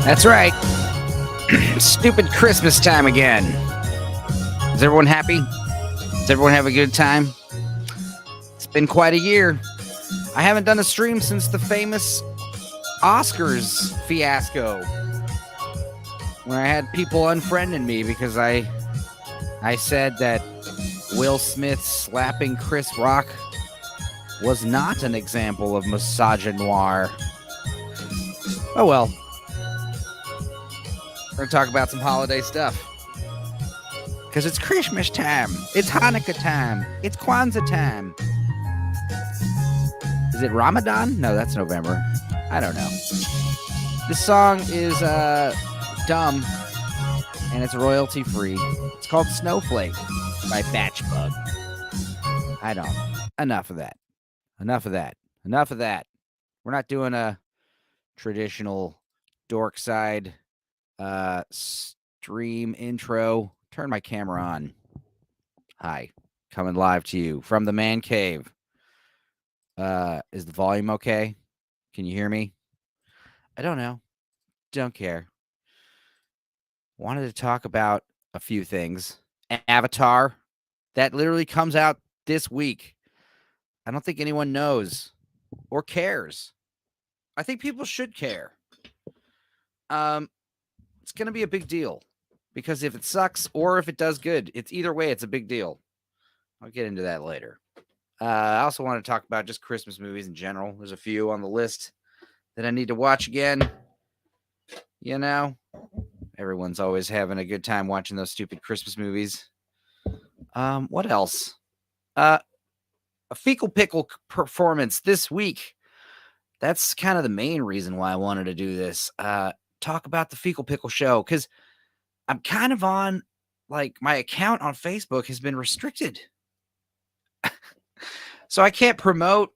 That's right. Stupid Christmas time again. Is everyone happy? Does everyone have a good time? It's been quite a year. I haven't done a stream since the famous Oscars fiasco, where I had people unfriending me because I said that Will Smith slapping Chris Rock was not an example of misogynoir. Oh well. We're going to talk about some holiday stuff. Because it's Christmas time. It's Hanukkah time. It's Kwanzaa time. Is it Ramadan? No, that's November. I don't know. This song is dumb, and it's royalty free. It's called Snowflake by Batchbug. I don't. Enough of that. Enough of that. Enough of that. We're not doing a traditional Dorkside stream intro. Turn my camera on. Hi. Coming live to you from the man cave. Is the volume okay? Can you hear me? I don't know. Don't care. Wanted to talk about a few things. Avatar. That literally comes out this week. I don't think anyone knows or cares. I think people should care. It's going to be a big deal because if it sucks or if it does good, it's either way, it's a big deal. I'll get into that later. I also want to talk about just Christmas movies in general. There's a few on the list that I need to watch again. You know, everyone's always having a good time watching those stupid Christmas movies. What else? A Fecal Pickle performance this week. That's kind of the main reason why I wanted to do this. Talk about the Fecal Pickle show because I'm kind of on, like, my account on Facebook has been restricted. So I can't promote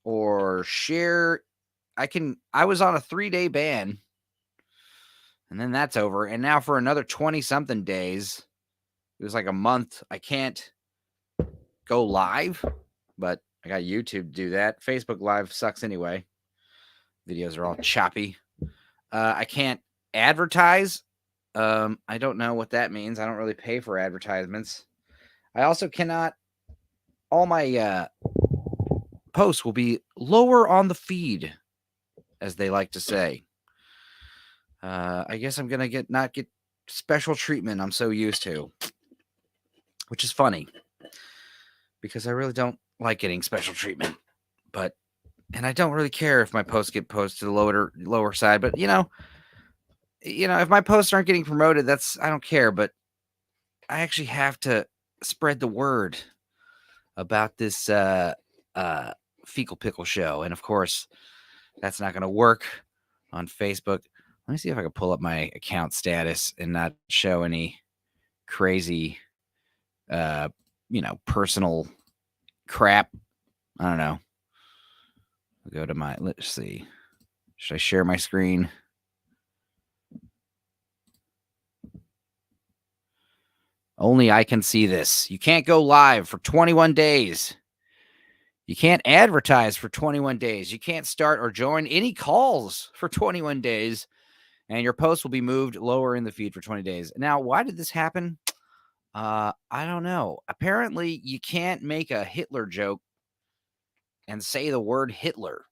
or share. I was on a 3-day ban and then that's over. And now for another 20 something days, it was like a month. I can't go live, but I got YouTube to do that. Facebook Live sucks anyway. Videos are all choppy. I can't advertise. I don't know what that means. I don't really pay for advertisements. I also cannot. All my posts will be lower on the feed, as they like to say. I guess I'm gonna not get special treatment I'm so used to, which is funny because I really don't like getting special treatment. And I don't really care if my posts get posted to the lower side. But you know, if my posts aren't getting promoted, I don't care. But I actually have to spread the word about this Fecal Pickle show, and of course, that's not going to work on Facebook. Let me see if I can pull up my account status and not show any crazy, personal crap. I don't know. I'll go to let's see. Should I share my screen? Only I can see this. You can't go live for 21 days. You can't advertise for 21 days. You can't start or join any calls for 21 days. And your post will be moved lower in the feed for 20 days. Now, why did this happen? I don't know. Apparently, you can't make a Hitler joke and say the word Hitler.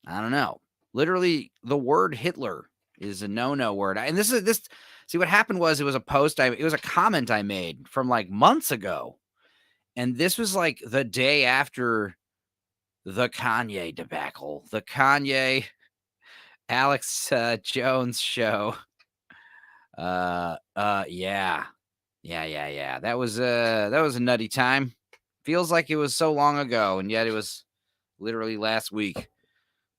I don't know. Literally, the word Hitler is a no-no word. And this. See, what happened was it was a comment I made from like months ago. And this was like the day after the Kanye debacle, the Kanye Alex Jones show. Yeah. That was a nutty time. Feels like it was so long ago, and yet it was literally last week.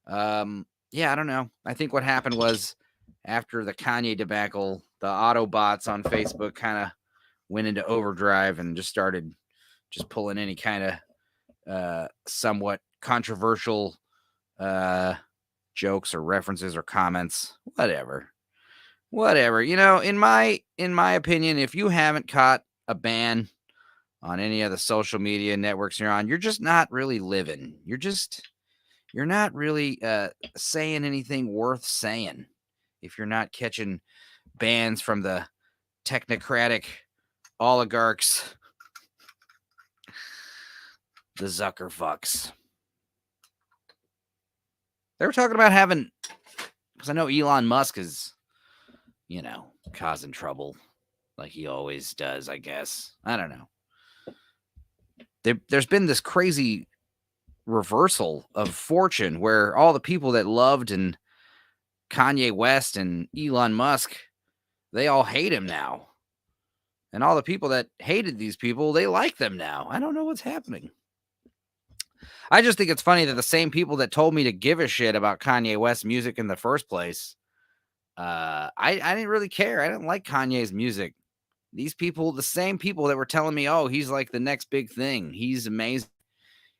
Yeah, I don't know. I think what happened was after the Kanye debacle, the Autobots on Facebook kind of went into overdrive and just started just pulling any kind of somewhat controversial jokes or references or comments, whatever. In my opinion, if you haven't caught a ban on any of the social media networks you're on, you're just not really living. You're not really saying anything worth saying. if you're not catching bands from the technocratic oligarchs, the Zucker fucks. They were talking about having, because I know Elon Musk is, causing trouble like he always does, I guess. I don't know. There's been this crazy reversal of fortune where all the people that loved and Kanye West and Elon Musk, they all hate him now. And all the people that hated these people, they like them now. I don't know what's happening. I just think it's funny that the same people that told me to give a shit about Kanye West's music in the first place, I didn't really care. I didn't like Kanye's music. These people, the same people that were telling me, oh, he's like the next big thing. He's amazing.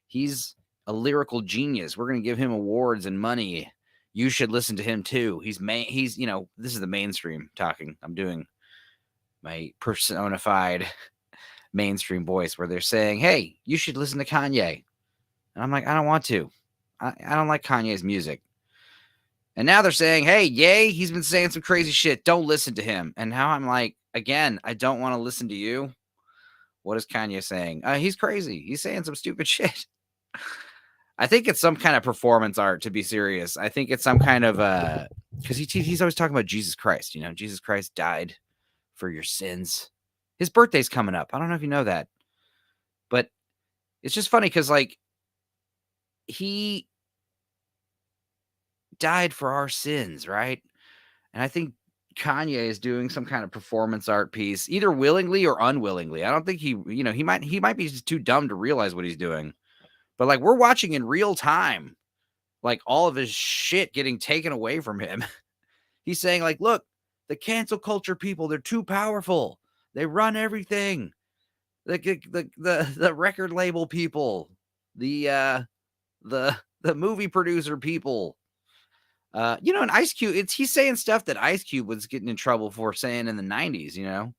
He's a lyrical genius. We're going to give him awards and money. You should listen to him too. He's, this is the mainstream talking. I'm doing my personified mainstream voice where they're saying, hey, you should listen to Kanye. And I'm like, I don't want to. I don't like Kanye's music. And now they're saying, hey, yay, he's been saying some crazy shit. Don't listen to him. And now I'm like, again, I don't want to listen to you. What is Kanye saying? He's crazy. He's saying some stupid shit. I think it's some kind of performance art, to be serious. I think it's some kind of, because he's always talking about Jesus Christ. Jesus Christ died for your sins. His birthday's coming up. I don't know if you know that. But it's just funny because, like, he died for our sins, right? And I think Kanye is doing some kind of performance art piece, either willingly or unwillingly. I don't think he might be just too dumb to realize what he's doing. But like, we're watching in real time, like, all of his shit getting taken away from him. He's saying, like, look, the cancel culture people, they're too powerful. They run everything. The record label people, the movie producer people. And Ice Cube, he's saying stuff that Ice Cube was getting in trouble for saying in the 90s,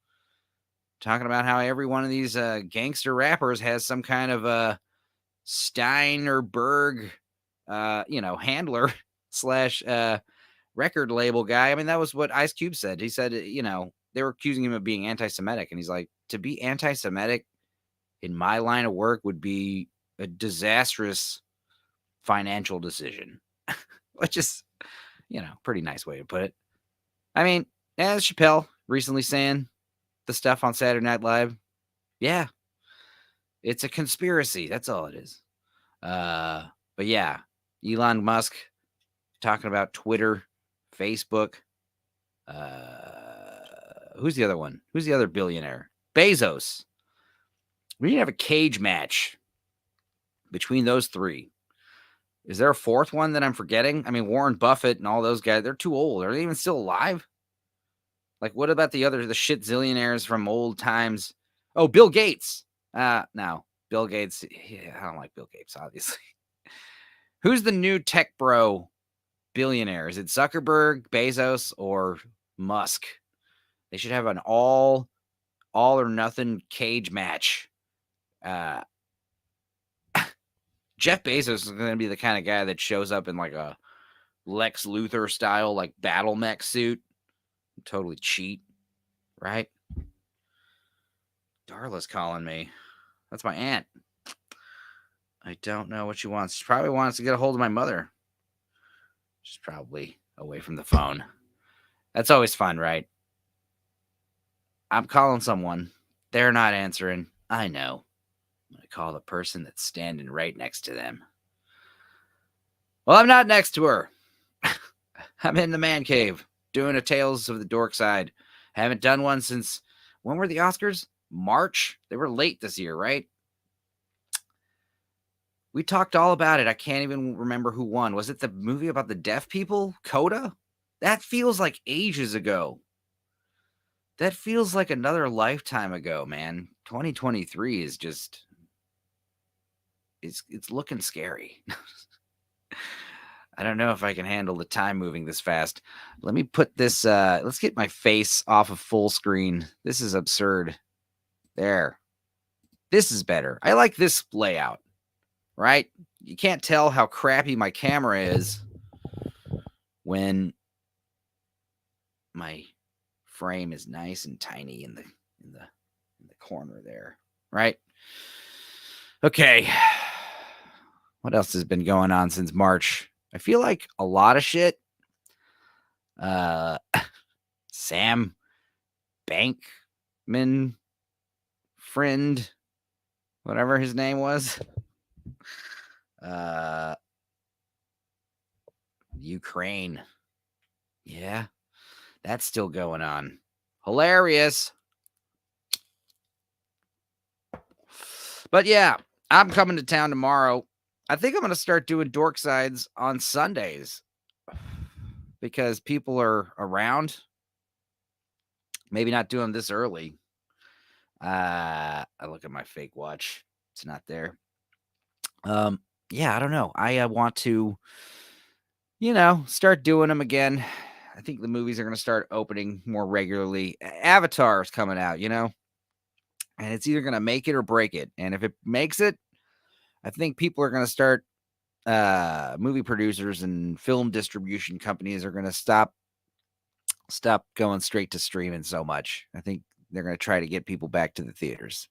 talking about how every one of these gangster rappers has some kind of Stein or Berg, handler slash record label guy. I mean, that was what Ice Cube said. He said, they were accusing him of being anti-Semitic. And he's like, to be anti-Semitic in my line of work would be a disastrous financial decision, which is, pretty nice way to put it. I mean, as Chappelle recently saying the stuff on Saturday Night Live, yeah, it's a conspiracy. That's all it is. But yeah, Elon Musk talking about Twitter, Facebook. Who's the other one? Who's the other billionaire? Bezos. We need to have a cage match between those three. Is there a fourth one that I'm forgetting? I mean, Warren Buffett and all those guys, they're too old. Are they even still alive? Like, what about the shit zillionaires from old times? Oh, Bill Gates. No, Bill Gates. Yeah, I don't like Bill Gates, obviously. Who's the new tech bro billionaire? Is it Zuckerberg, Bezos, or Musk? They should have an all or nothing cage match. Jeff Bezos is going to be the kind of guy that shows up in like a Lex Luthor style, like battle mech suit. Totally cheat, right? Darla's calling me. That's my aunt. I don't know what she wants. She probably wants to get a hold of my mother. She's probably away from the phone. That's always fun, right? I'm calling someone. They're not answering. I know. I'm going to call the person that's standing right next to them. Well, I'm not next to her. I'm in the man cave doing a Tales of the Dorkside. Haven't done one since, when were the Oscars? March? They were late this year, right? We talked all about it. I can't even remember who won. Was it the movie about the deaf people? Coda? That feels like ages ago. That feels like another lifetime ago, man. 2023 is just... It's looking scary. I don't know if I can handle the time moving this fast. Let me put this, let's get my face off of full screen. This is absurd. There. This is better. I like this layout, right? You can't tell how crappy my camera is when my frame is nice and tiny in the corner there, right? Okay. What else has been going on since March? I feel like a lot of shit. Sam Bankman friend, whatever his name was. Ukraine. Yeah, that's still going on. Hilarious. But yeah, I'm coming to town tomorrow. I think I'm going to start doing Dorksides on Sundays because people are around. Maybe not doing this early. I look at my fake watch. It's not there. Yeah, I don't know. I want to, start doing them again. I think the movies are going to start opening more regularly. Avatar is coming out, and it's either going to make it or break it. And if it makes it, I think people are going to start, movie producers and film distribution companies are going to stop going straight to streaming so much. I think they're going to try to get people back to the theaters.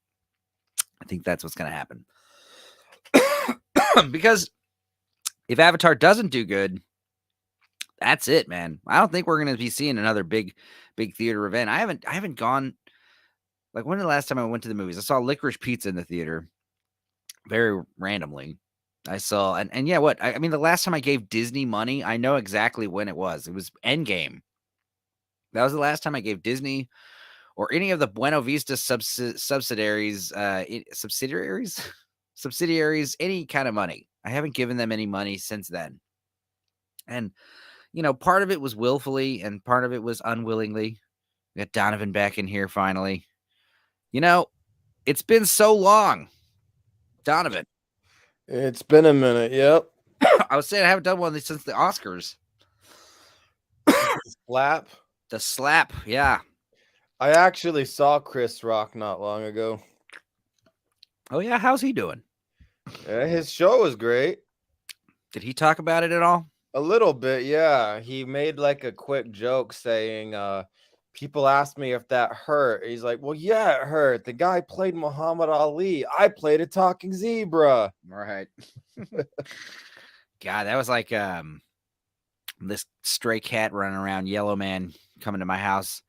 I think that's what's going to happen. Because if Avatar doesn't do good, that's it, man. I don't think we're going to be seeing another big theater event. I haven't gone. Like, when the last time I went to the movies? I saw Licorice Pizza in the theater very randomly. I saw, and yeah, what? I mean, the last time I gave Disney money, I know exactly when it was. It was Endgame. That was the last time I gave Disney or any of the Buena Vista subsidiaries, subsidiaries, any kind of money. I haven't given them any money since then. And, part of it was willfully and part of it was unwillingly. We got Donovan back in here finally. It's been so long. Donovan. It's been a minute, yep. I was saying I haven't done one since the Oscars. Slap. The slap, yeah. I actually saw Chris Rock not long ago. Oh, yeah? How's he doing? His show was great. Did he talk about it at all? A little bit, yeah. He made like a quick joke saying, people asked me if that hurt. He's like, well, yeah, it hurt. The guy played Muhammad Ali. I played a talking zebra. Right. God, that was like this stray cat running around, yellow man coming to my house.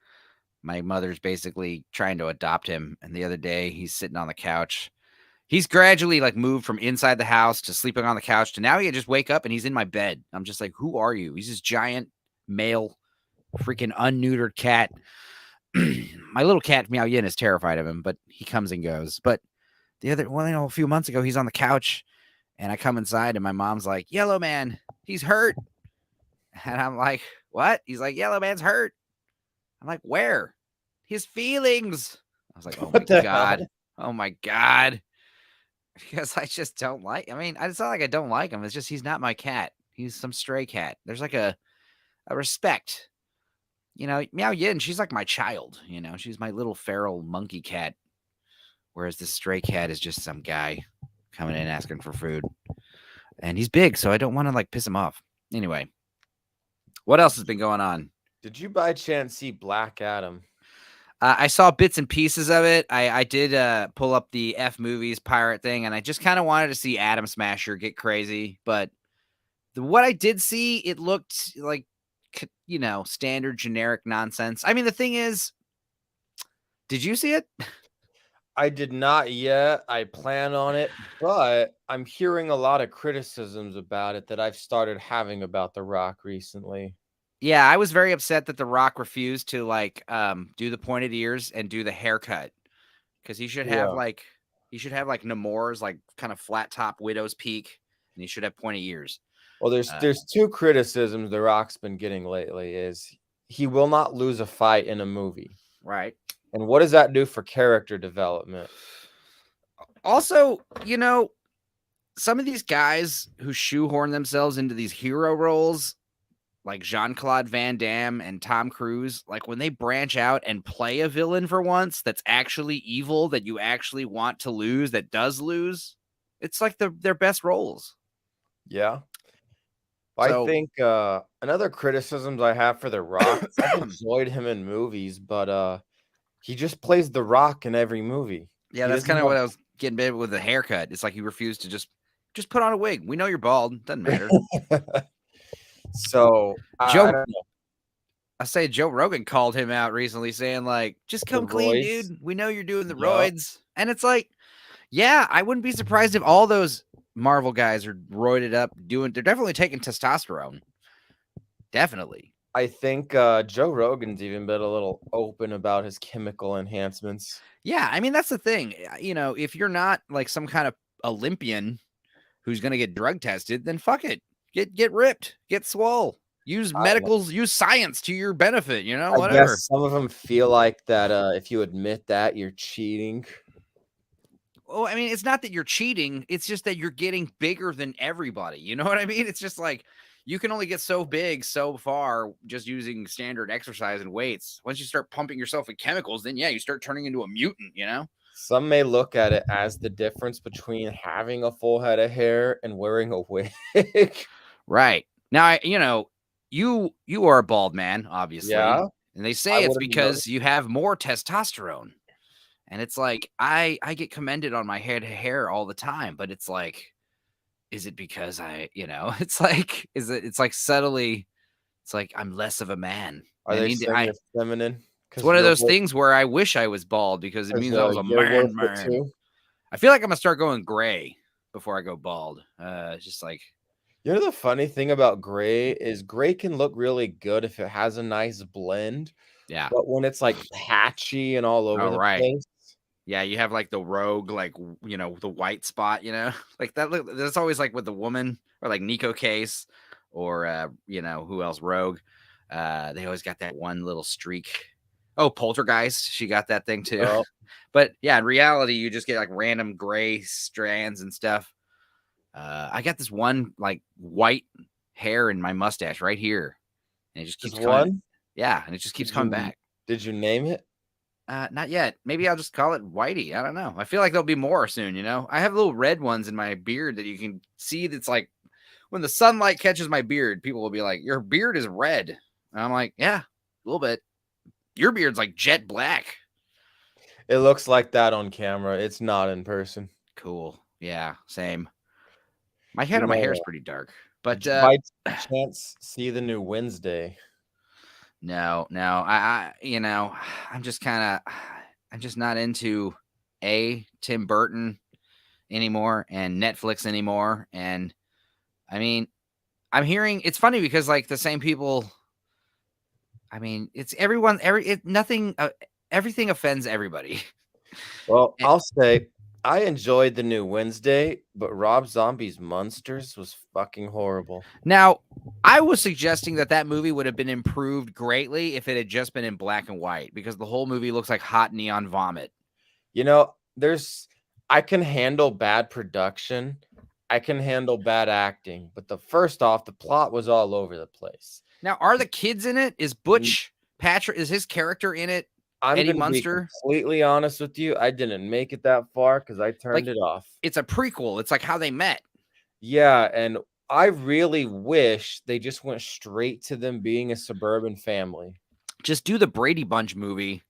My mother's basically trying to adopt him. And the other day he's sitting on the couch. He's gradually like moved from inside the house to sleeping on the couch to now he can just wake up and he's in my bed. I'm just like, who are you? He's this giant male freaking unneutered cat. My little cat Meow Yin is terrified of him, but he comes and goes. But a few months ago, he's on the couch and I come inside and my mom's like, Yellow Man, he's hurt. And I'm like, what? He's like, Yellow Man's hurt. I'm like, where? His feelings. I was like, oh my God. Oh my God. Because I just don't like, it's not like I don't like him. It's just, he's not my cat. He's some stray cat. There's like a respect. Meow Yin, she's like my child. She's my little feral monkey cat. Whereas this stray cat is just some guy coming in asking for food. And he's big, so I don't want to like piss him off. Anyway, what else has been going on? Did you by chance see Black Adam? I saw bits and pieces of it. I did pull up the F Movies pirate thing, and I just kind of wanted to see Atom Smasher get crazy. But what I did see, it looked like, standard generic nonsense. I mean, the thing is, did you see it? I did not yet. I plan on it, but I'm hearing a lot of criticisms about it that I've started having about The Rock recently. Yeah, I was very upset that The Rock refused to do the pointed ears and do the haircut because he should have like Namor's like kind of flat top widow's peak, and he should have pointy ears. Well, there's two criticisms The Rock's been getting lately is he will not lose a fight in a movie. Right. And what does that do for character development? Also, some of these guys who shoehorn themselves into these hero roles, like Jean-Claude Van Damme and Tom Cruise, like when they branch out and play a villain for once that's actually evil, that you actually want to lose, that does lose, it's like their best roles. Yeah. I So think another criticisms I have for The Rock, I've enjoyed him in movies, but he just plays The Rock in every movie. yeah, He that's doesn't kind of what I was getting bit with the haircut. It's like you refuse to just put on a wig. We know you're bald. Doesn't matter. have. So I Joe don't know. I say Joe Rogan called him out recently saying like, just The come clean, roids. dude. We know you're doing the Yeah. roids. And it's like, yeah, I wouldn't be surprised if all those Marvel guys are roided up they're definitely taking testosterone. Definitely. I think Joe Rogan's even been a little open about his chemical enhancements. Yeah, I mean that's the thing. If you're not like some kind of Olympian who's gonna get drug tested, then fuck it. Get ripped, get swole. Use medicals, use science to your benefit, I whatever. guess some of them feel like that if you admit that, you're cheating. Well, I mean, it's not that you're cheating. It's just that you're getting bigger than everybody. You know what I mean? It's just like you can only get so big so far just using standard exercise and weights. Once you start pumping yourself with chemicals, then yeah, you start turning into a mutant. Some may look at it as the difference between having a full head of hair and wearing a wig. Right. Now, you are a bald man, obviously. Yeah, And they I say it's wouldn't know. because you have more testosterone. And it's like I get commended on my hair all the time, but it's like, is it because it's like, it's like subtly, it's like I'm less of a man. Are they saying you're feminine? It's Because one of those things where I wish I was bald because it means I was a you're worth man, it man. too. I feel like I'm gonna start going gray before I go bald. It's just like, You know the funny thing about gray is gray can look really good if it has a nice blend, yeah. but when it's like patchy and all over Oh, the right. place, Yeah, you have like the rogue, like the white spot, like that. That's always like with the woman or like Nico Case or who else? Rogue. They always got that one little streak. Oh, Poltergeist, she got that thing too. oh, But yeah, in reality, you just get like random gray strands and stuff. I got this one like white hair in my mustache right here, and it just keeps just coming. one. Yeah, and it just keeps coming back. Did you name it? Not yet. Maybe I'll just call it Whitey. I don't know. I feel like there'll be more soon. I have little red ones in my beard that you can see. That's like when the sunlight catches my beard, people will be like, "Your beard is red." And I'm like, "Yeah, a little bit." Your beard's like jet black. It looks like that on camera. It's not in person. Cool. Yeah, same. My head You on my hair is know, pretty dark, but did you by chance see the new Wednesday? no. I'm just I'm just not into Tim Burton anymore and Netflix anymore. And I mean, I'm hearing it's funny because like the same people. I mean, it's everyone. Everything offends everybody. Well, I'll say I enjoyed the new Wednesday, but Rob Zombie's Monsters was fucking horrible. Now, I was suggesting that movie would have been improved greatly if it had just been in black and white because the whole movie looks like hot neon vomit. I can handle bad production. I can handle bad acting, but the plot was all over the place. Now, are the kids in it? Is Butch Patrick, is his character in it? I'm Eddie going to be Munster? completely honest with you. I didn't make it that far because I turned it off. It's a prequel. It's like how they met. Yeah, and I really wish they just went straight to them being a suburban family. Just do the Brady Bunch movie,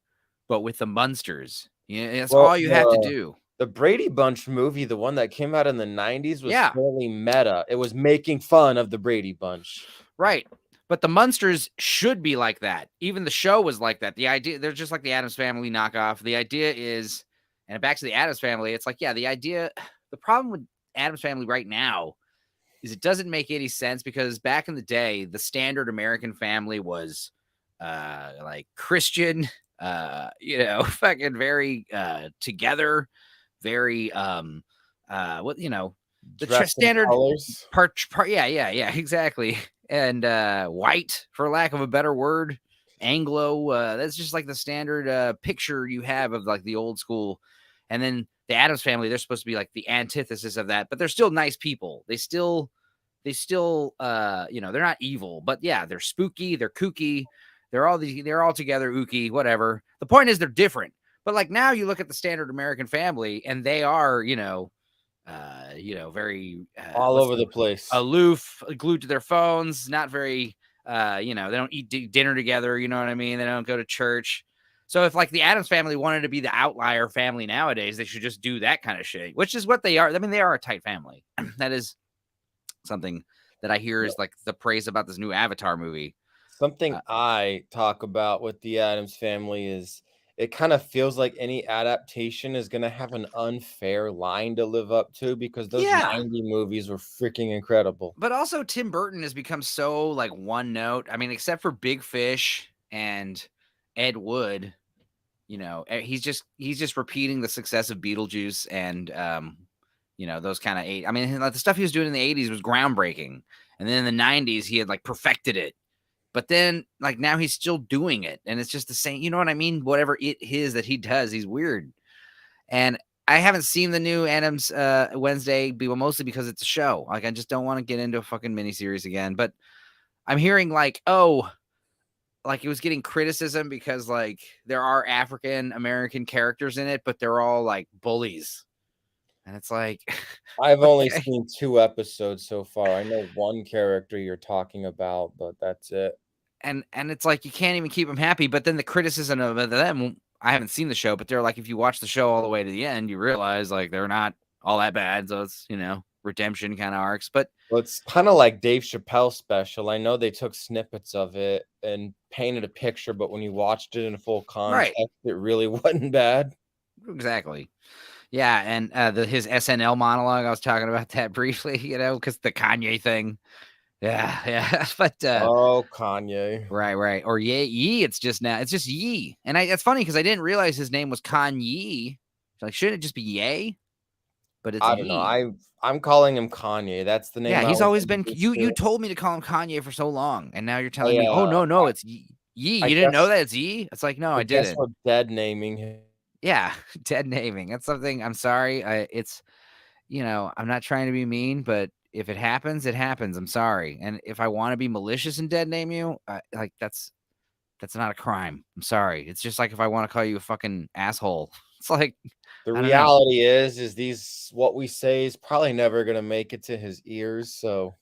but with the Munsters. Yeah, that's all you have to do. The Brady Bunch movie, the one that came out in the 90s, was Yeah. fairly meta. It was making fun of the Brady Bunch. Right. But the Munsters should be like that. Even the show was like that. The idea, they're just like the Addams Family knockoff. The idea is, and back to the Addams Family, it's like, yeah, the problem with Addams Family right now is it doesn't make any sense because back in the day, the standard American family was like Christian, fucking very together, very the standard part, yeah, exactly. And white, for lack of a better word, Anglo. That's just like the standard picture you have of like the old school. And then the Addams Family, they're supposed to be like the antithesis of that, but they're still nice people. They still, they're not evil, but yeah, they're spooky, they're kooky, they're all together, ooky, whatever. The point is they're different. But like now you look at the standard American family and they are, very All over the place. aloof, glued to their phones, not very, they don't eat dinner together. You know what I mean? They don't go to church. So if like the Addams Family wanted to be the outlier family nowadays, they should just do that kind of shit, which is what they are. I mean, they are a tight family. That is something that I hear is like the praise about this new Avatar movie. Something I talk about with the Addams Family is it kind of feels like any adaptation is going to have an unfair line to live up to because those 90 movies were freaking incredible. But also Tim Burton has become so like one note. I mean, except for Big Fish and Ed Wood, he's just repeating the success of Beetlejuice and those kind of I mean, like the stuff he was doing in the 80s was groundbreaking. And then in the 90s he had like perfected it. But then like now he's still doing it and it's just the same, you know what I mean? Whatever it is that he does, he's weird. And I haven't seen the new Addams Wednesday, mostly because it's a show. Like I just don't want to get into a fucking miniseries again. But I'm hearing like, like it was getting criticism because like there are African American characters in it, but they're all like bullies. And it's like I've only seen 2 episodes so far. I know one character you're talking about, but that's it. And it's like you can't even keep them happy. But then the criticism of them, I haven't seen the show, but they're like, if you watch the show all the way to the end, you realize like they're not all that bad. So it's redemption kind of arcs. But well, it's kind of like Dave Chappelle's special. I know they took snippets of it and painted a picture, but when you watched it in full context, it really wasn't bad. Exactly. Yeah, and his SNL monologue, I was talking about that briefly, because the Kanye thing. Yeah. But Kanye. Right. Or Ye, it's just Ye. And it's funny because I didn't realize his name was Kanye. Like, shouldn't it just be Ye? But it's I don't know. I'm calling him Kanye. That's the name. Yeah, he's always been you told me to call him Kanye for so long, and now you're telling me, oh no, it's Ye. You didn't know that it's Ye? It's like, no, I didn't. We're dead naming him. Yeah, dead naming. That's something. I'm sorry. It's I'm not trying to be mean, but if it happens, it happens. I'm sorry. And if I want to be malicious and dead name you, like that's not a crime. I'm sorry. It's just like if I want to call you a fucking asshole. It's like the reality is what we say is probably never gonna make it to his ears. So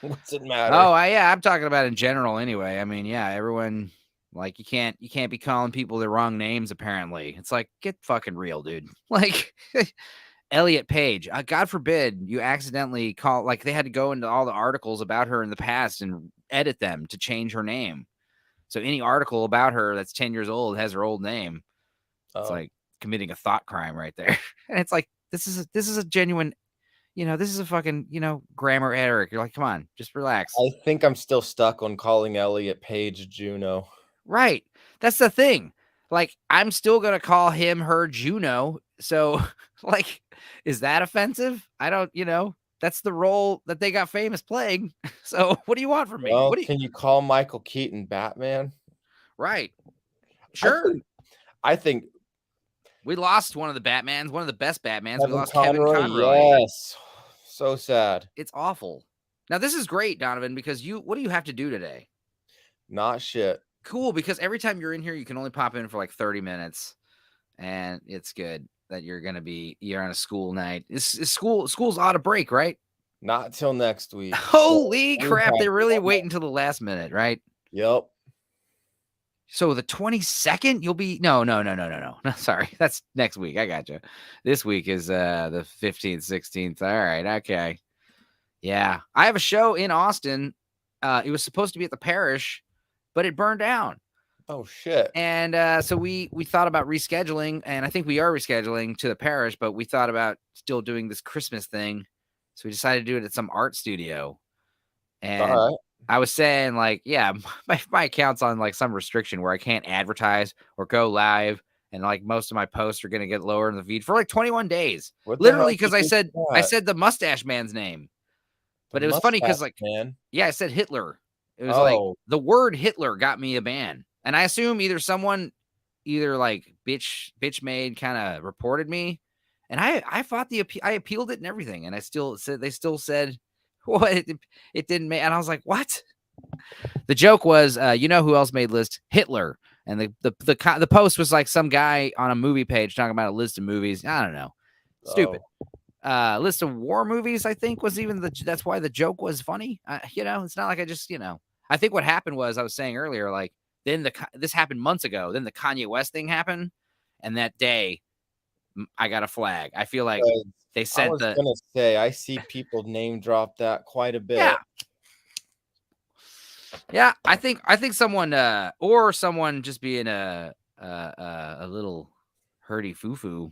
what's it matter? Oh, I'm talking about in general anyway. I mean, yeah, everyone. Like you can't be calling people the wrong names. Apparently, it's like get fucking real, dude. Like Elliot Page. God forbid you accidentally call. Like they had to go into all the articles about her in the past and edit them to change her name. So any article about her that's 10 years old has her old name. It's like committing a thought crime right there. And it's like this is a genuine. This is a fucking grammar error. You're like, come on, just relax. I think I'm still stuck on calling Elliot Page Juno. Right. That's the thing. Like, I'm still going to call him, her Juno. So, like, is that offensive? I don't, that's the role that they got famous playing. So, what do you want from me? Well, can you call Michael Keaton Batman? Right. Sure. I think we lost one of the Batmans, one of the best Batmans. We lost Kevin Conroy. Yes. So sad. It's awful. Now, this is great, Donovan, because what do you have to do today? Not shit. Cool, because every time you're in here, you can only pop in for like 30 minutes, and it's good that you're on a school night. School's out of break, right? Not till next week. Holy crap! They really wait until the last minute, right? Yep. So the 22nd, you'll be no. Sorry, that's next week. I got you. This week is the 15th, 16th. All right, okay. Yeah, I have a show in Austin. It was supposed to be at the Parish, but it burned down. Oh shit. And so we thought about rescheduling, and I think we are rescheduling to the Parish, but we thought about still doing this Christmas thing. So we decided to do it at some art studio. And I was saying, like, yeah, my account's on like some restriction where I can't advertise or go live. And like most of my posts are going to get lower in the feed for like 21 days. Literally, because I said the Mustache Man's name. But it was funny because like, I said Hitler. It was like the word Hitler got me a ban. And I assume someone like bitch made kind of reported me. And I fought I appealed it and everything. And they still said, what? It didn't make. And I was like, what? The joke was, who else made list? Hitler. And the post was like some guy on a movie page talking about a list of movies. I don't know. Stupid. list of war movies, I think was even that's why the joke was funny. It's not like I just, I think what happened was I was saying earlier, like then this happened months ago. Then the Kanye West thing happened. And that day I got a flag. I feel like they I sent was gonna say I see people name drop that quite a bit. Yeah. I think someone, or someone just being a little hurdy foo foo.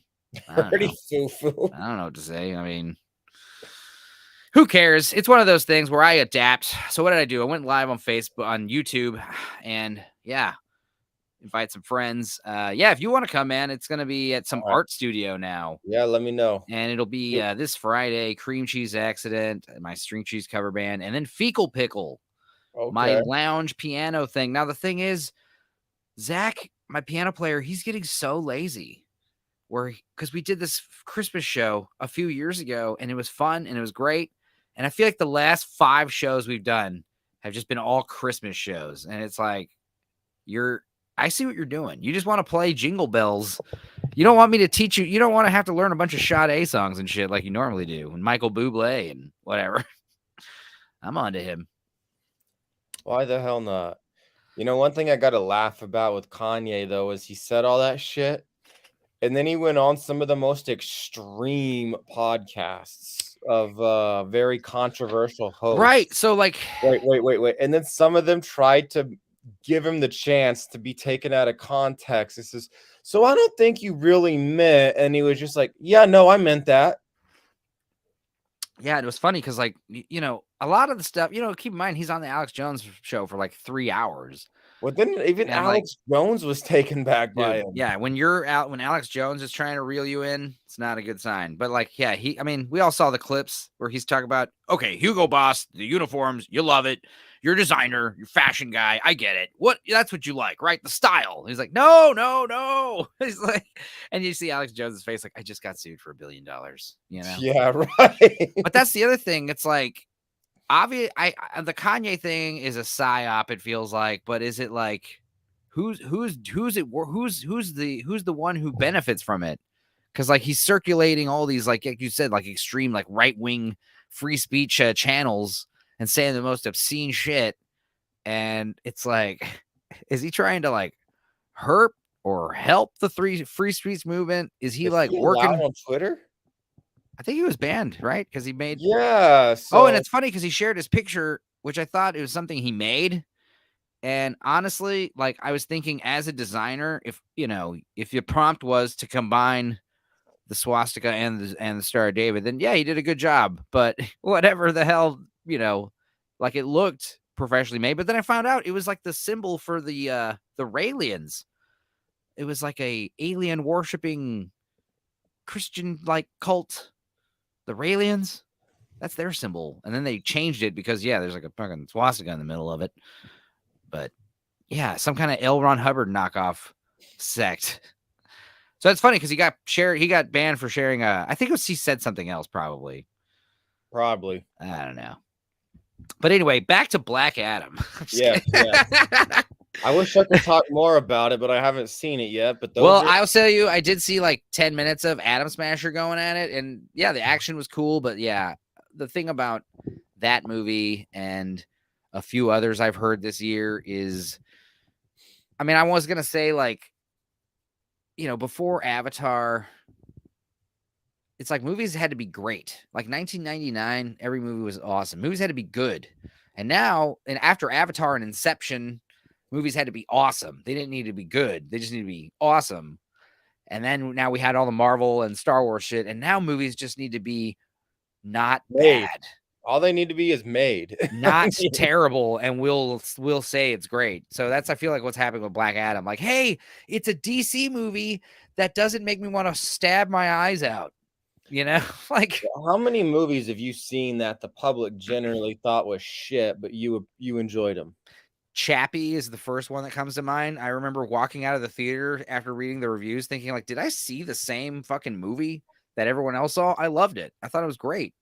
I don't Pretty know. foo-foo. I don't know what to say. I mean, who cares? It's one of those things where I adapt. So what did I do? I went live on Facebook, on YouTube, and invite some friends. If you want to come, man, it's gonna be at some All right. art studio now. Yeah, let me know. And it'll be this Friday. Cream Cheese Accident, my string cheese cover band, and then Fecal Pickle, my Okay. lounge piano thing. Now the thing is, Zach, my piano player, he's getting so lazy. Because we did this Christmas show a few years ago, and it was fun and it was great. And I feel like the last 5 shows we've done have just been all Christmas shows. And it's like, I see what you're doing. You just want to play Jingle Bells. You don't want me to teach you. You don't want to have to learn a bunch of Sade songs and shit like you normally do, and Michael Bublé and whatever. I'm on to him. Why the hell not? One thing I got to laugh about with Kanye, though, is he said all that shit. And then he went on some of the most extreme podcasts of very controversial hosts. Right. So, like, wait. And then some of them tried to give him the chance to be taken out of context. This is so I don't think you really meant. And he was just like, yeah, no, I meant that. Yeah, it was funny because, like, a lot of the stuff, keep in mind, he's on the Alex Jones show for like 3 hours. Well, then even Alex Jones was taken back by him. Yeah, when Alex Jones is trying to reel you in, it's not a good sign. But like, yeah, we all saw the clips where he's talking about, okay, Hugo Boss, the uniforms, you love it. You're a designer, you're a fashion guy. I get it. That's what you like, right? The style. He's like, no. He's like, and you see Alex Jones's face, like, I just got sued for $1 billion, Yeah, right. But that's the other thing. It's like, obvious. The Kanye thing is a psyop, it feels like, but is it like who's the one who benefits from it? Because like he's circulating all these like you said, like extreme, like right-wing free speech channels and saying the most obscene shit, and it's like, is he trying to like hurt or help the free speech movement? Is he like working on Twitter? I think he was banned, right? Because he made So... and it's funny because he shared his picture, which I thought it was something he made. And honestly, like I was thinking as a designer, if your prompt was to combine the swastika and the Star of David, then yeah, he did a good job. But whatever the hell, like it looked professionally made. But then I found out it was like the symbol for the Raelians. It was like a alien worshiping Christian like cult. The Raelians. That's their symbol. And then they changed it because, there's like a fucking swastika in the middle of it. But yeah, some kind of L. Ron Hubbard knockoff sect. So it's funny because he got banned for sharing I think he said something else probably. I don't know. But anyway, back to Black Adam. Yeah. I wish I could talk more about it, but I haven't seen it yet. But I'll tell you, I did see like 10 minutes of Atom Smasher going at it. And yeah, the action was cool. But yeah, the thing about that movie and a few others I've heard this year is, I was going to say like, before Avatar, it's like movies had to be great. Like 1999, every movie was awesome. Movies had to be good. And now, and after Avatar and Inception, movies had to be awesome. They didn't need to be good. They just need to be awesome. And then now we had all the Marvel and Star Wars shit. And now movies just need to be not bad. All they need to be is made. Not terrible. And we'll say it's great. So that's, I feel like what's happening with Black Adam. Like, hey, it's a DC movie that doesn't make me want to stab my eyes out. Like how many movies have you seen that the public generally thought was shit, but you enjoyed them? Chappie is the first one that comes to mind. I remember walking out of the theater after reading the reviews thinking like, did I see the same fucking movie that everyone else saw? I loved it. I thought it was great.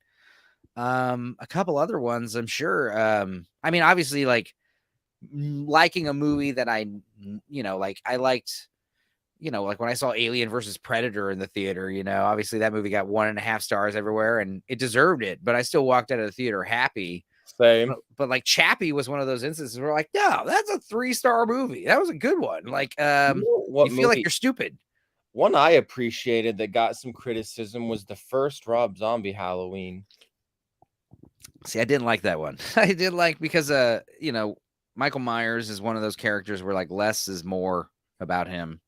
A couple other ones, I'm sure. Obviously like liking a movie that I liked, like when I saw Alien versus Predator in the theater, obviously that movie got 1.5 stars everywhere and it deserved it, but I still walked out of the theater happy. Same. But like Chappie was one of those instances where like, no, that's a 3-star movie. That was a good one. Like, what you feel like movie? you're stupid. One I appreciated that got some criticism was the first Rob Zombie Halloween. See, I didn't like that one. I did like because Michael Myers is one of those characters where like less is more about him.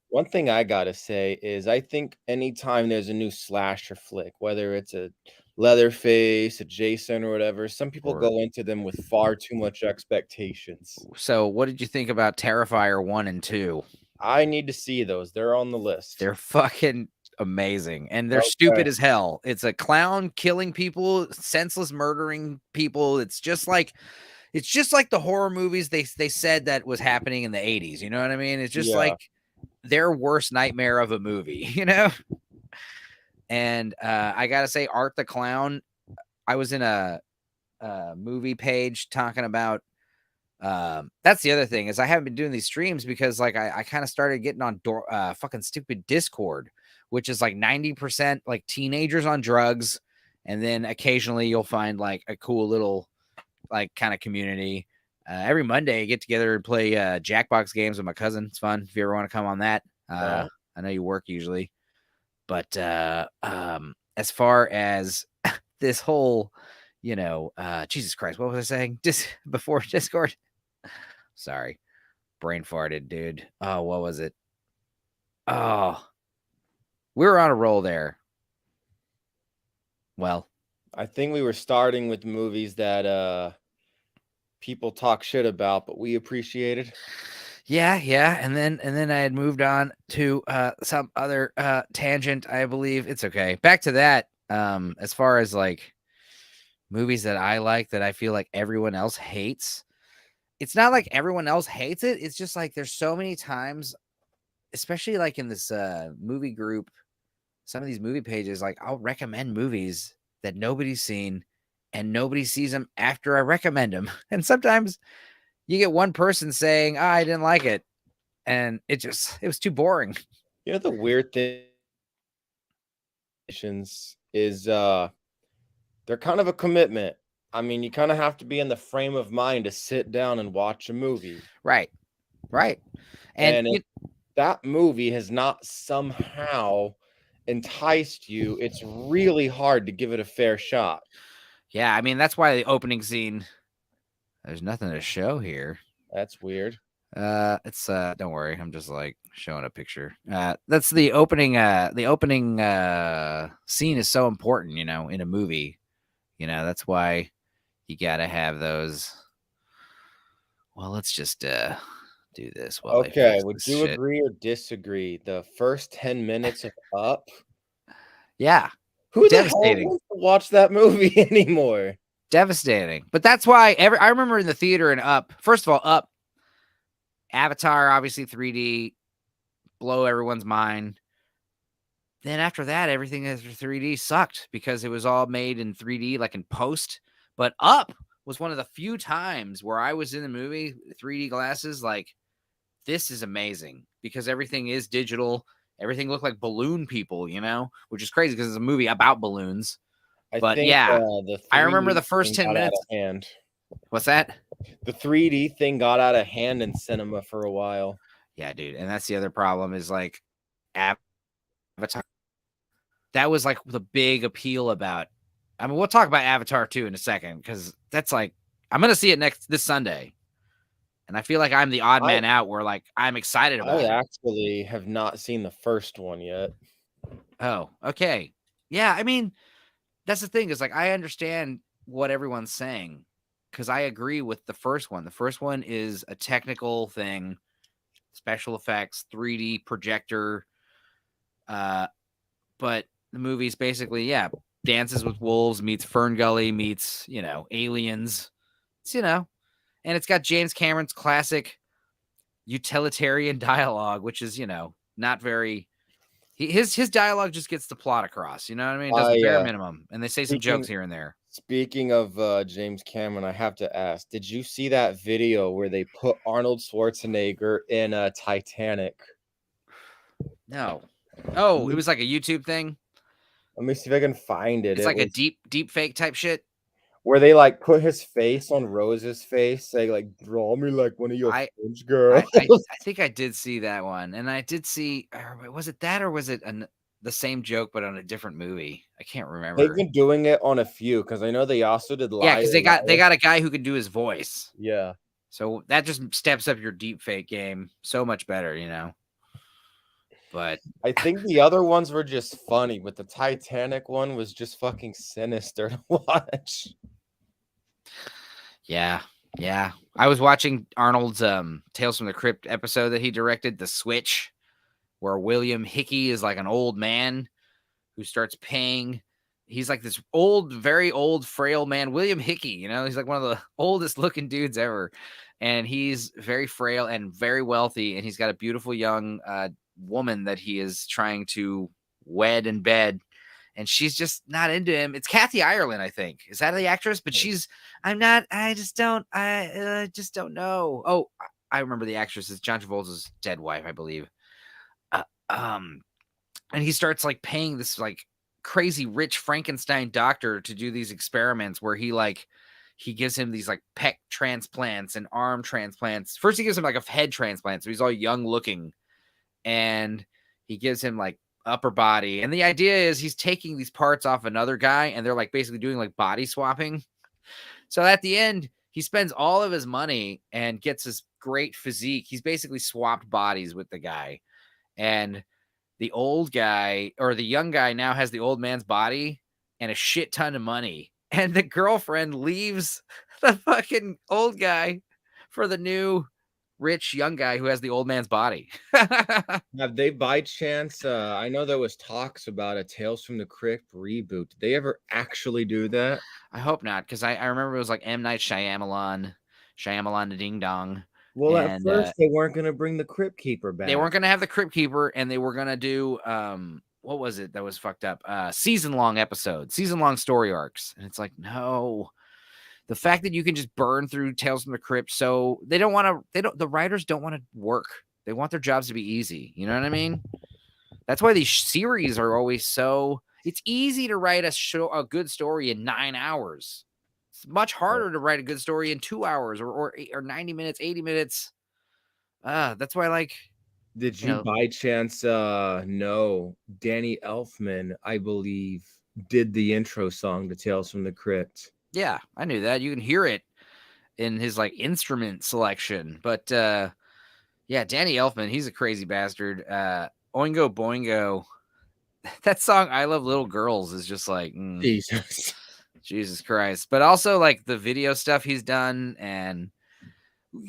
One thing I gotta say is I think anytime there's a new slasher flick, whether it's a Leatherface, a Jason, or whatever, some people go into them with far too much expectations. So what did you think about Terrifier 1 and 2? I need to see those. They're on the list. They're fucking amazing. And they're stupid as hell. It's a clown killing people, senseless murdering people. It's just like the horror movies they said that was happening in the 80s. You know what I mean? It's just like their worst nightmare of a movie, And I gotta say, Art the Clown, I was in a movie page talking about that's the other thing is I haven't been doing these streams because like I kind of started getting on fucking stupid Discord, which is like 90% like teenagers on drugs, and then occasionally you'll find like a cool little like kind of community. Every Monday I get together and play Jackbox games with my cousin. It's fun if you ever want to come on that. I know you work usually, but as far as this whole Jesus Christ, what was I saying before Discord? Sorry, brain farted, dude. Oh, what was it? Oh, we were on a roll there. Well, I think we were starting with movies that people talk shit about, but we appreciated. Yeah, and then I had moved on to some other tangent. I believe it's okay. Back to that. As far as like movies that I like that I feel like everyone else hates. It's not like everyone else hates it. It's just like there's so many times, especially like in this movie group, some of these movie pages, like I'll recommend movies that nobody's seen and nobody sees them after I recommend them. And sometimes you get one person saying, oh, I didn't like it. And it was too boring. You know, the weird thing is they're kind of a commitment. I mean, you kind of have to be in the frame of mind to sit down and watch a movie. Right. And if that movie has not somehow enticed you, it's really hard to give it a fair shot. Yeah, I mean, that's why the opening scene, there's nothing to show here. That's weird. It's don't worry, I'm just like showing a picture. That's the opening scene is so important, in a movie. That's why you gotta have those. Well, let's just do this. Okay, would you agree or disagree? The first 10 minutes of Up? Yeah. Who the hell wants to watch that movie anymore? Devastating. But that's why I remember in the theater and Up, first of all, Up, Avatar, obviously 3D, blow everyone's mind. Then after that, everything after 3D sucked because it was all made in 3D, like in post. But Up was one of the few times where I was in the movie, 3D glasses, like, this is amazing because everything is digital. Everything looked like balloon people, which is crazy because it's a movie about balloons. I remember the first 10 minutes. What's that? The 3D thing got out of hand in cinema for a while. Yeah, dude. And that's the other problem is like Avatar. That was like the big appeal about. I mean, we'll talk about Avatar 2 in a second because that's like I'm gonna see it this Sunday. And I feel like I'm the odd man out where like I'm excited about it. I actually have not seen the first one yet. Oh, okay. Yeah, I mean, that's the thing is like I understand what everyone's saying because I agree with the first one. The first one is a technical thing, special effects, 3D projector. But the movie's basically, Dances with Wolves meets Fern Gully meets, aliens. It's, and it's got James Cameron's classic utilitarian dialogue, which is, not very. His dialogue just gets the plot across. You know what I mean? It does the bare minimum, and they say some jokes here and there. Speaking of James Cameron, I have to ask: did you see that video where they put Arnold Schwarzenegger in Titanic? No. Oh, it was like a YouTube thing. Let me see if I can find it. It's It like a was deep fake type shit. where they like put his face on Rose's face, say like, "Draw me like one of your I French girls." I think I did see that one, and I did see. Was it that, or was it the same joke but on a different movie? I can't They've remember. been doing it on a few because I know they also did Yeah, Liar because they Liar. got a guy who could do his voice, Yeah. so that just steps up your deep fake game so much better, you know. But I think the other ones were just funny, but the Titanic one was just fucking sinister to watch. yeah, yeah, I was watching Arnold's Tales from the Crypt episode that he directed, The Switch, where William Hickey is like an old man who starts paying. He's like this old, very old, frail man, William Hickey. You know, he's like one of the oldest looking dudes ever, and he's very frail and very wealthy, and he's got a beautiful young woman that he is trying to wed in bed, and she's just not into him. It's Kathy Ireland, I think. Is that the actress? But she's. I'm not. I just don't. I just don't know. Oh, I remember the actress is John Travolta's dead wife, I believe. Uh, um, and he starts like paying this like crazy rich Frankenstein doctor to do these experiments where he gives him these like pec transplants and arm transplants. First, he gives him like a head transplant, so he's all young looking, and he gives him like upper body. And the idea is he's taking these parts off another guy, and they're like basically doing like body swapping. So at the end, he spends all of his money and gets this great physique. He's basically swapped bodies with the guy, and the old guy or the young guy now has the old man's body and a shit ton of money. And the girlfriend leaves the fucking old guy for the new rich young guy who has the old man's body. Have they by chance? I know there was talks about a Tales from the Crypt reboot. Did they ever actually do that? I hope not, because I remember it was like M. Night Shyamalan, Shyamalan the Ding Dong. Well, at And first they weren't going to bring the Crypt Keeper they back. weren't going to have the Crypt Keeper, and they were going to do what was it that was fucked up? Season long episodes, season long story arcs. And it's like, no. The fact that you can just burn through Tales from the Crypt, so the writers don't want to work. They want their jobs to be easy. You know what I mean? That's why these series are always so. It's easy to write a good story in 9 hours. It's much harder to write a good story in 2 hours or 90 minutes, 80 minutes. That's why, like, Did you you know, by chance know Danny Elfman, I believe, did the intro song to Tales from the Crypt? yeah, I knew that. You can hear it in his like instrument selection. But yeah, Danny Elfman, he's a crazy bastard. Oingo Boingo. That song "I Love Little Girls" is just like Jesus. Jesus Christ. But also like the video stuff he's done. And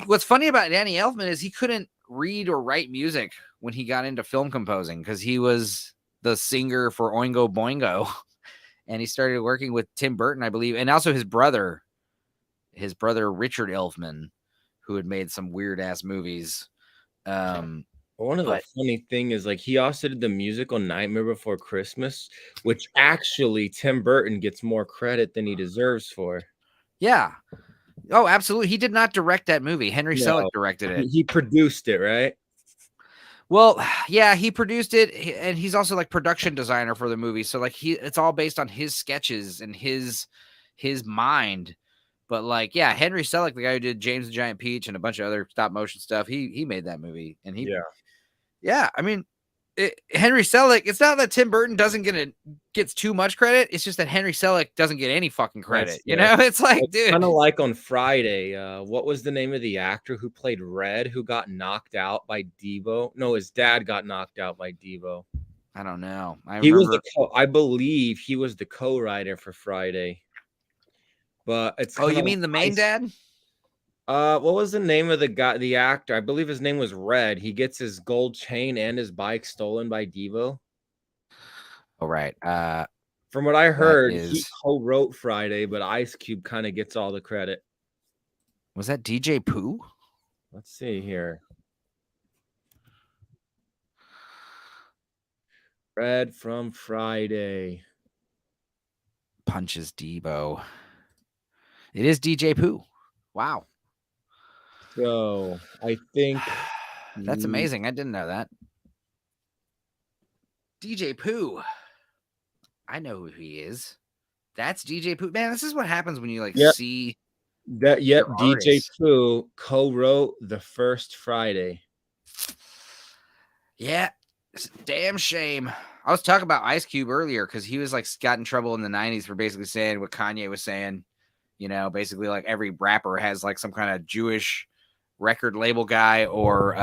what's funny about Danny Elfman is he couldn't read or write music when he got into film composing because he was the singer for Oingo Boingo. And he started working with Tim Burton, I believe, and also his brother Richard Elfman, who had made some weird ass movies. One of the But funny thing is like he also did the musical Nightmare Before Christmas, which actually Tim Burton gets more credit than he deserves for. yeah, oh, absolutely. He did not direct that movie. Henry Selick No, directed it. he produced it, right? Well, yeah, he produced it, and he's also like production designer for the movie. So like it's all based on his sketches and his mind. But like, yeah, Henry Selick, the guy who did James the Giant Peach and a bunch of other stop motion stuff, he made that movie, and yeah, I mean, Henry Selick. It's not that Tim Burton gets too much credit. It's just that Henry Selick doesn't get any fucking credit. That's You fair. know, it's like, It's kind of dude, like on Friday. What was the name of the actor who played Red, who got knocked out by Devo? No, his dad got knocked out by Devo. I don't know. I He was remember. I believe he was the co-writer for Friday. But it's Oh, kind you of mean the main dad? what was the name of the guy, the actor? I believe his name was Red. He gets his gold chain and his bike stolen by Devo. Oh, right. From what I That heard, he is. co-wrote Friday, but Ice Cube kind of gets all the credit. Was that DJ Pooh? Let's see here. Red from Friday. Punches Debo. It is DJ Pooh. Wow. So I think That's amazing. I didn't know that. DJ Pooh. I know who he is. That's DJ Pooh. Man, this is what happens when you like Yep. see Yep, your DJ artists. Pooh co-wrote The First Friday. Yeah, it's a damn shame. I was talking about Ice Cube earlier because he was like got in trouble in the 90s for basically saying what Kanye was saying. You know, basically like every rapper has like some kind of Jewish record label guy or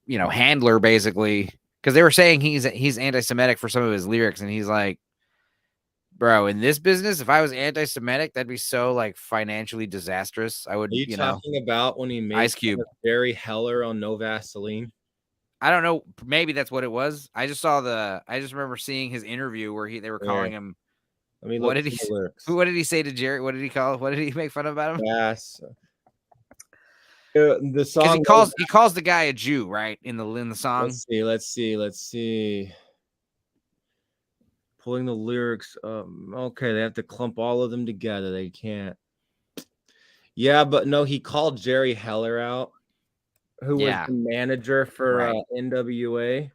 you know, handler basically. Because they were saying he's anti-Semitic for some of his lyrics, and he's like, bro, in this business, if I was anti-Semitic, that'd be so like financially disastrous. I would, Are you you know, talking about when he made Ice fun Cube. of Barry Heller on No Vaseline? I don't know. Maybe that's what it was. I just remember seeing his interview where they were calling Yeah. him. Let me What look did for he? the lyrics. What did he say to Jerry? What did he call? What did he make fun of about him? Yes. The Because song he calls the guy a Jew, right? In the song. let's see. Pulling the lyrics. Okay, they have to clump all of them together. They can't. Yeah, but no, he called Jerry Heller out, who was Yeah, the manager for right. NWA.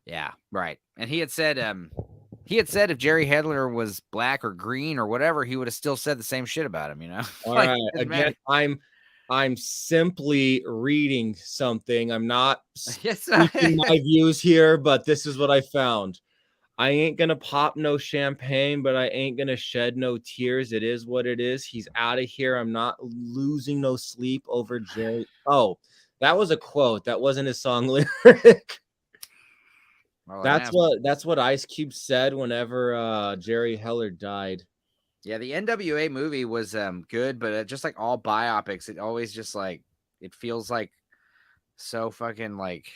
Yeah, right. And he had said if Jerry Hedler was black or green or whatever, he would have still said the same shit about him. You know, All like right. doesn't Again, matter. I'm simply reading something. I'm not Yes. speaking my views here, but this is what I found. I ain't gonna pop no champagne, but I ain't gonna shed no tears. It is what it is. He's out of here. I'm not losing no sleep over Jerry. Oh, that was a quote. That wasn't his song lyric. Well, That's what Ice Cube said whenever Jerry Heller died. yeah, the NWA movie was good, but just like all biopics, it always just like it feels like so fucking like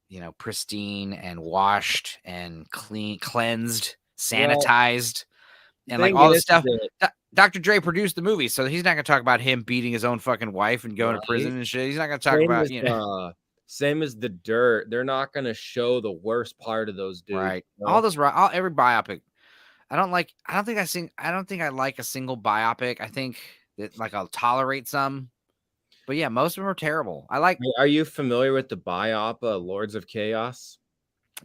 you know, pristine and washed and cleansed, Well, sanitized, the and like thing all the is stuff. that Dr. Dre produced the movie, so he's not gonna talk about him beating his own fucking wife and going to right. prison and shit. He's not gonna talk Same about, as you know, same as the dirt. They're not gonna show the worst part of those dudes. right. You All know? those every biopic. I don't think I like a single biopic. I think that like I'll tolerate some. But yeah, most of them are terrible. I like, Are you familiar with the biop Lords of Chaos?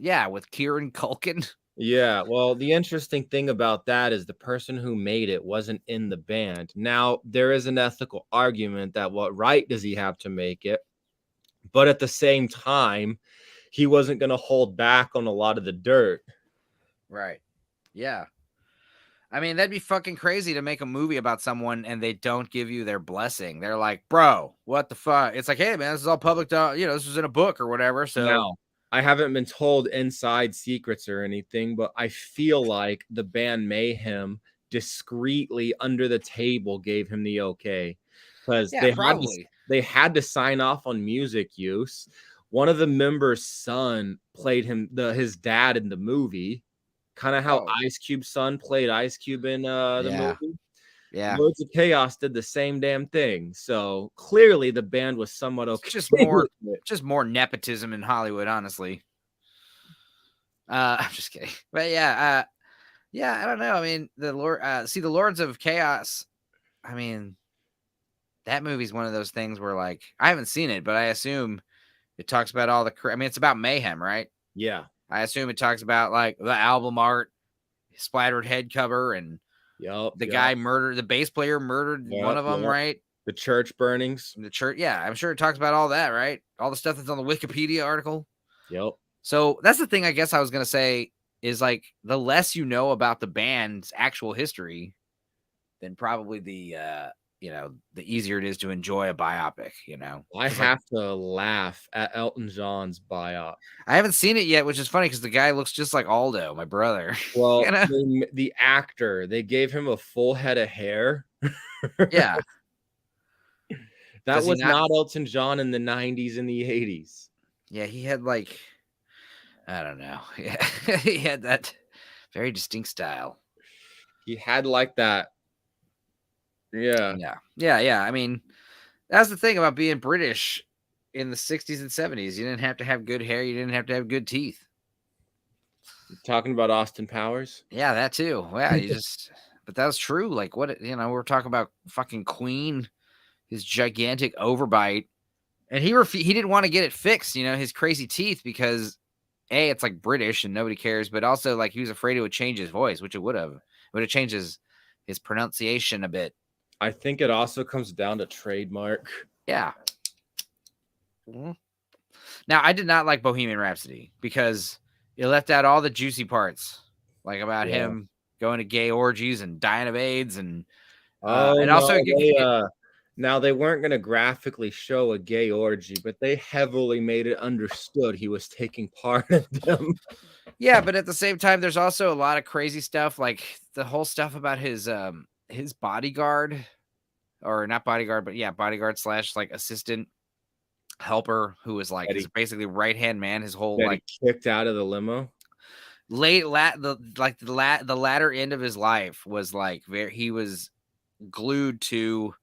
yeah, with Kieran Culkin. Yeah, well, the interesting thing about that is the person who made it wasn't in the band. Now, there is an ethical argument that what right does he have to make it? But at the same time, he wasn't going to hold back on a lot of the dirt. Right. Yeah. I mean, that'd be fucking crazy to make a movie about someone and they don't give you their blessing. They're like, bro, what the fuck? It's like, hey, man, this is all public. You know, this was in a book or whatever. So, Now, I haven't been told inside secrets or anything, but I feel like the band Mayhem discreetly under the table gave him the okay because yeah, probably. they had to sign off on music use. One of the members' son played his dad in the movie, kind of how Oh, Ice Cube's son played Ice Cube in the yeah. movie. Yeah. Lords of Chaos did the same damn thing. So clearly the band was somewhat It's okay just with more, it. just more nepotism in Hollywood, honestly. I'm just kidding. But yeah, I don't know. I mean, the Lords of Chaos. I mean, that movie's one of those things where like I haven't seen it, but I assume it talks about all the. I mean, it's about mayhem, right? Yeah. I assume it talks about like the album art, splattered head cover, and Yep. the guy murdered the bass player murdered one of them, Yep. right? The church burnings. In the church, yeah, I'm sure it talks about all that, right? All the stuff that's on the Wikipedia article. Yep. So that's the thing. I guess I was gonna say is like the less you know about the band's actual history, then probably the you know, the easier it is to enjoy a biopic, you know. I 'Cause, like, have to laugh at Elton John's biop. I haven't seen it yet, which is funny because the guy looks just like Aldo, my brother. Well, You know? the actor, they gave him a full head of hair. Yeah. That Does he was not? not Elton John in the 90s and the 80s. Yeah, he had like, I don't know. Yeah, he had that very distinct style. He had like that. Yeah. Yeah. I mean, that's the thing about being British in the 60s and 70s. You didn't have to have good hair. You didn't have to have good teeth. Talking about Austin Powers. Yeah, that too. Yeah, but that was true. Like, what, you know, we're talking about fucking Queen, his gigantic overbite, and he didn't want to get it fixed, you know, his crazy teeth, because it's like British and nobody cares, but also like he was afraid it would change his voice, which it would have. It would have changed his pronunciation a bit. I think it also comes down to trademark. Yeah. Now, I did not like Bohemian Rhapsody because it left out all the juicy parts, like about him going to gay orgies and dying of AIDS, and also now they weren't going to graphically show a gay orgy, but they heavily made it understood he was taking part in them. Yeah, but at the same time, there's also a lot of crazy stuff, like the whole stuff about his bodyguard, or not bodyguard, but yeah, bodyguard slash like assistant helper, who was like his basically right hand man. His whole like kicked out of the limo. The latter end of his life was like he was glued to,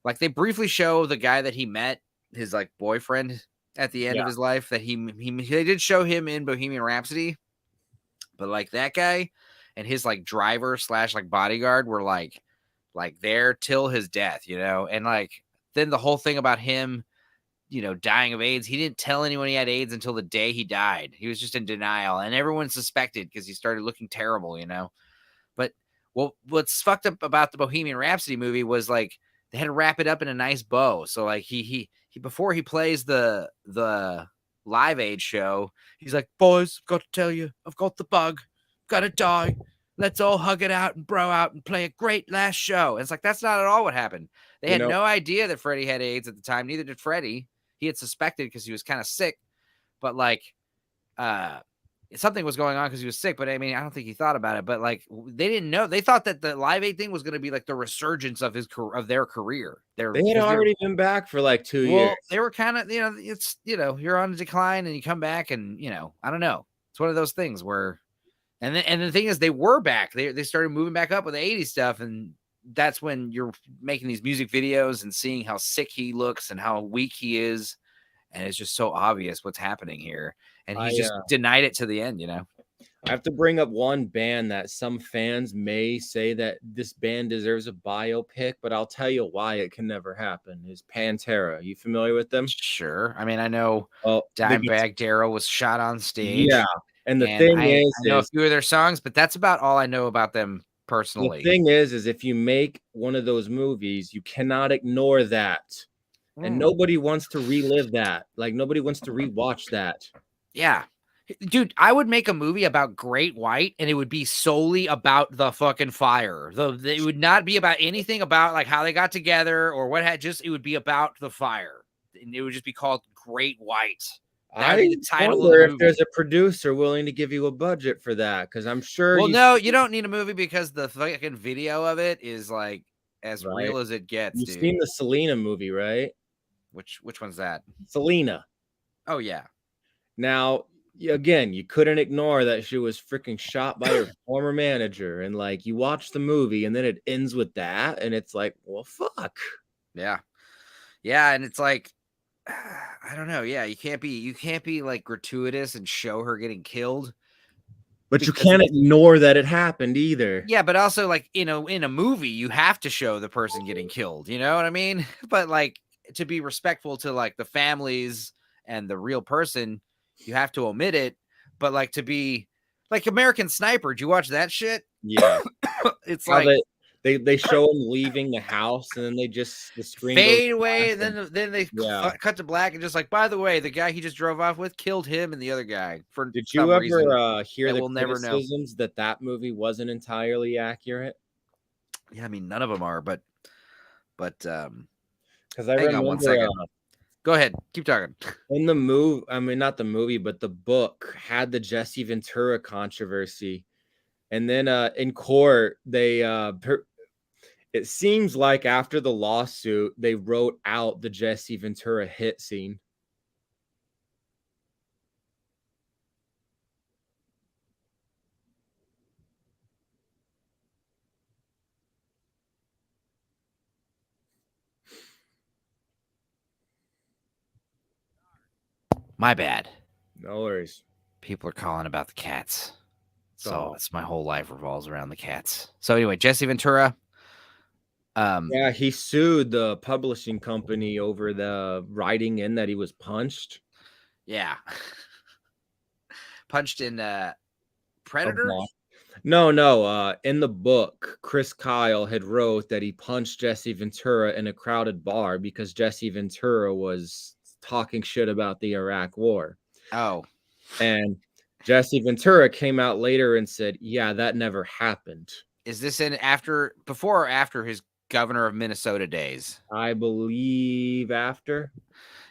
like, they briefly show the guy that he met, his like boyfriend at the end of his life, that they did show him in Bohemian Rhapsody, but like that guy and his like driver slash like bodyguard were like there till his death, you know. And like then the whole thing about him, you know, dying of AIDS, he didn't tell anyone he had AIDS until the day he died. He was just in denial, and everyone suspected because he started looking terrible, you know. But what's fucked up about the Bohemian Rhapsody movie was like they had to wrap it up in a nice bow. So like he before he plays the Live Aid show, he's like, boys, I've got to tell you, I've got the bug, gotta die. Let's all hug it out and bro out and play a great last show. And it's like, that's not at all what happened. They had no idea that Freddie had AIDS at the time. Neither did Freddie. He had suspected because he was kind of sick, but like, something was going on because he was sick. But I mean, I don't think he thought about it. But like, they didn't know. They thought that the Live Aid thing was going to be like the resurgence of their career. They had already been back for like 2 years. They were kind of, you know, it's, you know, you're on a decline and you come back, and you know, I don't know. It's one of those things where, and the thing is, they were back. They started moving back up with the 80s stuff, and that's when you're making these music videos and seeing how sick he looks and how weak he is, and it's just so obvious what's happening here. And he's just denied it to the end, you know. I have to bring up one band that some fans may say that this band deserves a biopic, but I'll tell you why it can never happen. Is Pantera. You familiar with them? Sure. I mean, I know Dimebag Darrell was shot on stage. Yeah. And the thing is, I know a few of their songs, but that's about all I know about them personally. The thing is if you make one of those movies, you cannot ignore that. And nobody wants to relive that. Like, nobody wants to rewatch that. Yeah. Dude, I would make a movie about Great White, and it would be solely about the fucking fire. It would not be about anything about like how they got together or what had, just, it would be about the fire. And it would just be called Great White. I wonder if there's a producer willing to give you a budget for that, because I'm sure. Well, no, you don't need a movie because the fucking video of it is like as real as it gets. You've seen the Selena movie, right? Which one's that? Selena. Oh yeah. Now, again, you couldn't ignore that she was freaking shot by her former manager, and like you watch the movie and then it ends with that, and it's like, well, fuck. Yeah, and it's like, I don't know. Yeah, you can't be like gratuitous and show her getting killed, but you can't ignore that it happened either. Yeah, but also like, you know, in a movie you have to show the person getting killed. You know what I mean? But like, to be respectful to like the families and the real person, you have to omit it. But like, to be like American Sniper, did you watch that shit? Yeah. It's how like they show him leaving the house, and then they just the screen fade away, and then they cut to black, and just like, by the way, the guy he just drove off with killed him and the other guy. For did you ever hear the criticisms that movie wasn't entirely accurate? Yeah, I mean, none of them are, but because I remember 1 second. Go ahead, keep talking. In the movie, I mean, not the movie, but the book had the Jesse Ventura controversy, and then in court they it seems like after the lawsuit they wrote out the Jesse Ventura hit scene. My bad. No worries. People are calling about the cats. So it's my whole life revolves around the cats. So anyway, Jesse Ventura. Yeah, he sued the publishing company over the writing in that he was punched. Yeah. punched in A Predator. ball. No. In the book, Chris Kyle had wrote that he punched Jesse Ventura in a crowded bar because Jesse Ventura was talking shit about the Iraq War. Oh, And Jesse Ventura came out later and said, yeah, that never happened. is this before or after his governor of Minnesota days? I believe after.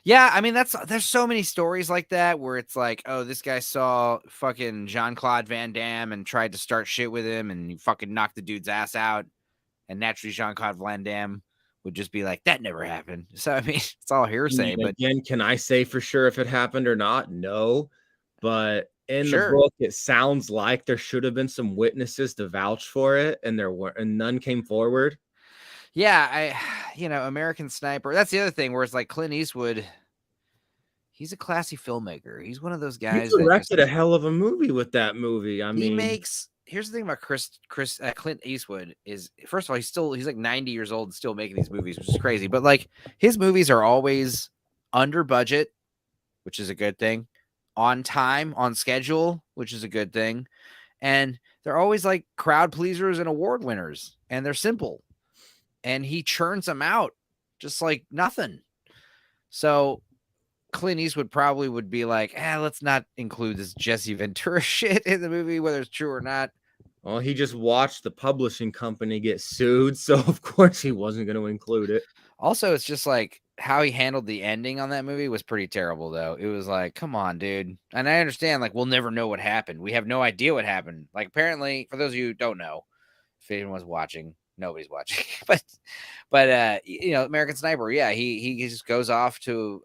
Yeah, I mean there's so many stories like that where it's like, oh, this guy saw fucking Jean-Claude Van Damme and tried to start shit with him, and he fucking knocked the dude's ass out, and naturally Jean-Claude Van Damme would just be like, that never happened. So I mean, it's all hearsay, but Again, can I say for sure if it happened or not? No. But in the sure. book, it sounds like there should have been some witnesses to vouch for it, and none came forward. Yeah, American Sniper. That's the other thing where it's like Clint Eastwood. He's a classy filmmaker. He's one of those He guys that directed a hell of a movie with that movie. I he mean, makes. Here's the thing about Clint Eastwood is, first of all, he's like 90 years old and still making these movies, which is crazy. But like his movies are always under budget, which is a good thing, on time, on schedule, which is a good thing, and they're always like crowd pleasers and award winners, and they're simple, and he churns them out just like nothing. So Clint Eastwood probably would be like, let's not include this Jesse Ventura shit in the movie, whether it's true or not. well, he just watched the publishing company get sued, so of course he wasn't going to include it. Also, it's just like how he handled the ending on that movie was pretty terrible, though. It was like, come on, dude. And I understand, like, we'll never know what happened. We have no idea what happened. Like, apparently, for those of you who don't know, if anyone was watching, nobody's watching. but American Sniper, yeah, he just goes off to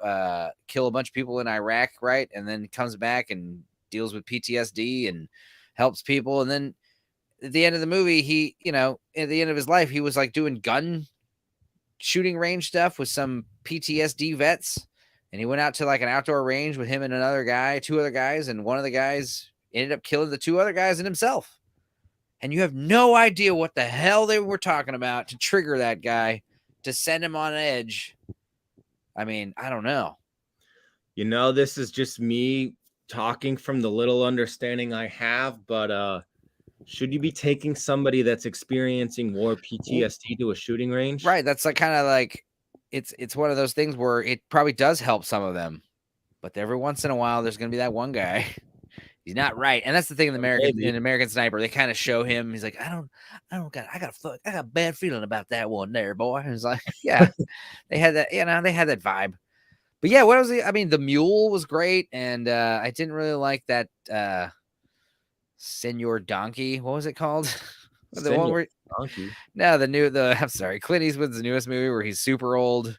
kill a bunch of people in Iraq, right? And then comes back and deals with PTSD and helps people. And then at the end of the movie, at the end of his life, he was like doing gun shooting range stuff with some PTSD vets. And he went out to like an outdoor range with him and two other guys, and one of the guys ended up killing the two other guys and himself. And you have no idea what the hell they were talking about to trigger that guy, to send him on edge. I mean, I don't know. This is just me talking from the little understanding I have, but should you be taking somebody that's experiencing war PTSD to a shooting range? Right. That's like kind of like it's one of those things where it probably does help some of them, but every once in a while there's going to be that one guy. He's not right, and that's the thing in American Sniper. They kind of show him. He's like, I got a bad feeling about that one there, boy. And it's like, yeah, they had that, they had that vibe. But yeah, what was I mean, the mule was great, and I didn't really like that Senor Donkey. What was it called? The one where Donkey. No, I'm sorry, Clint Eastwood's newest movie where he's super old.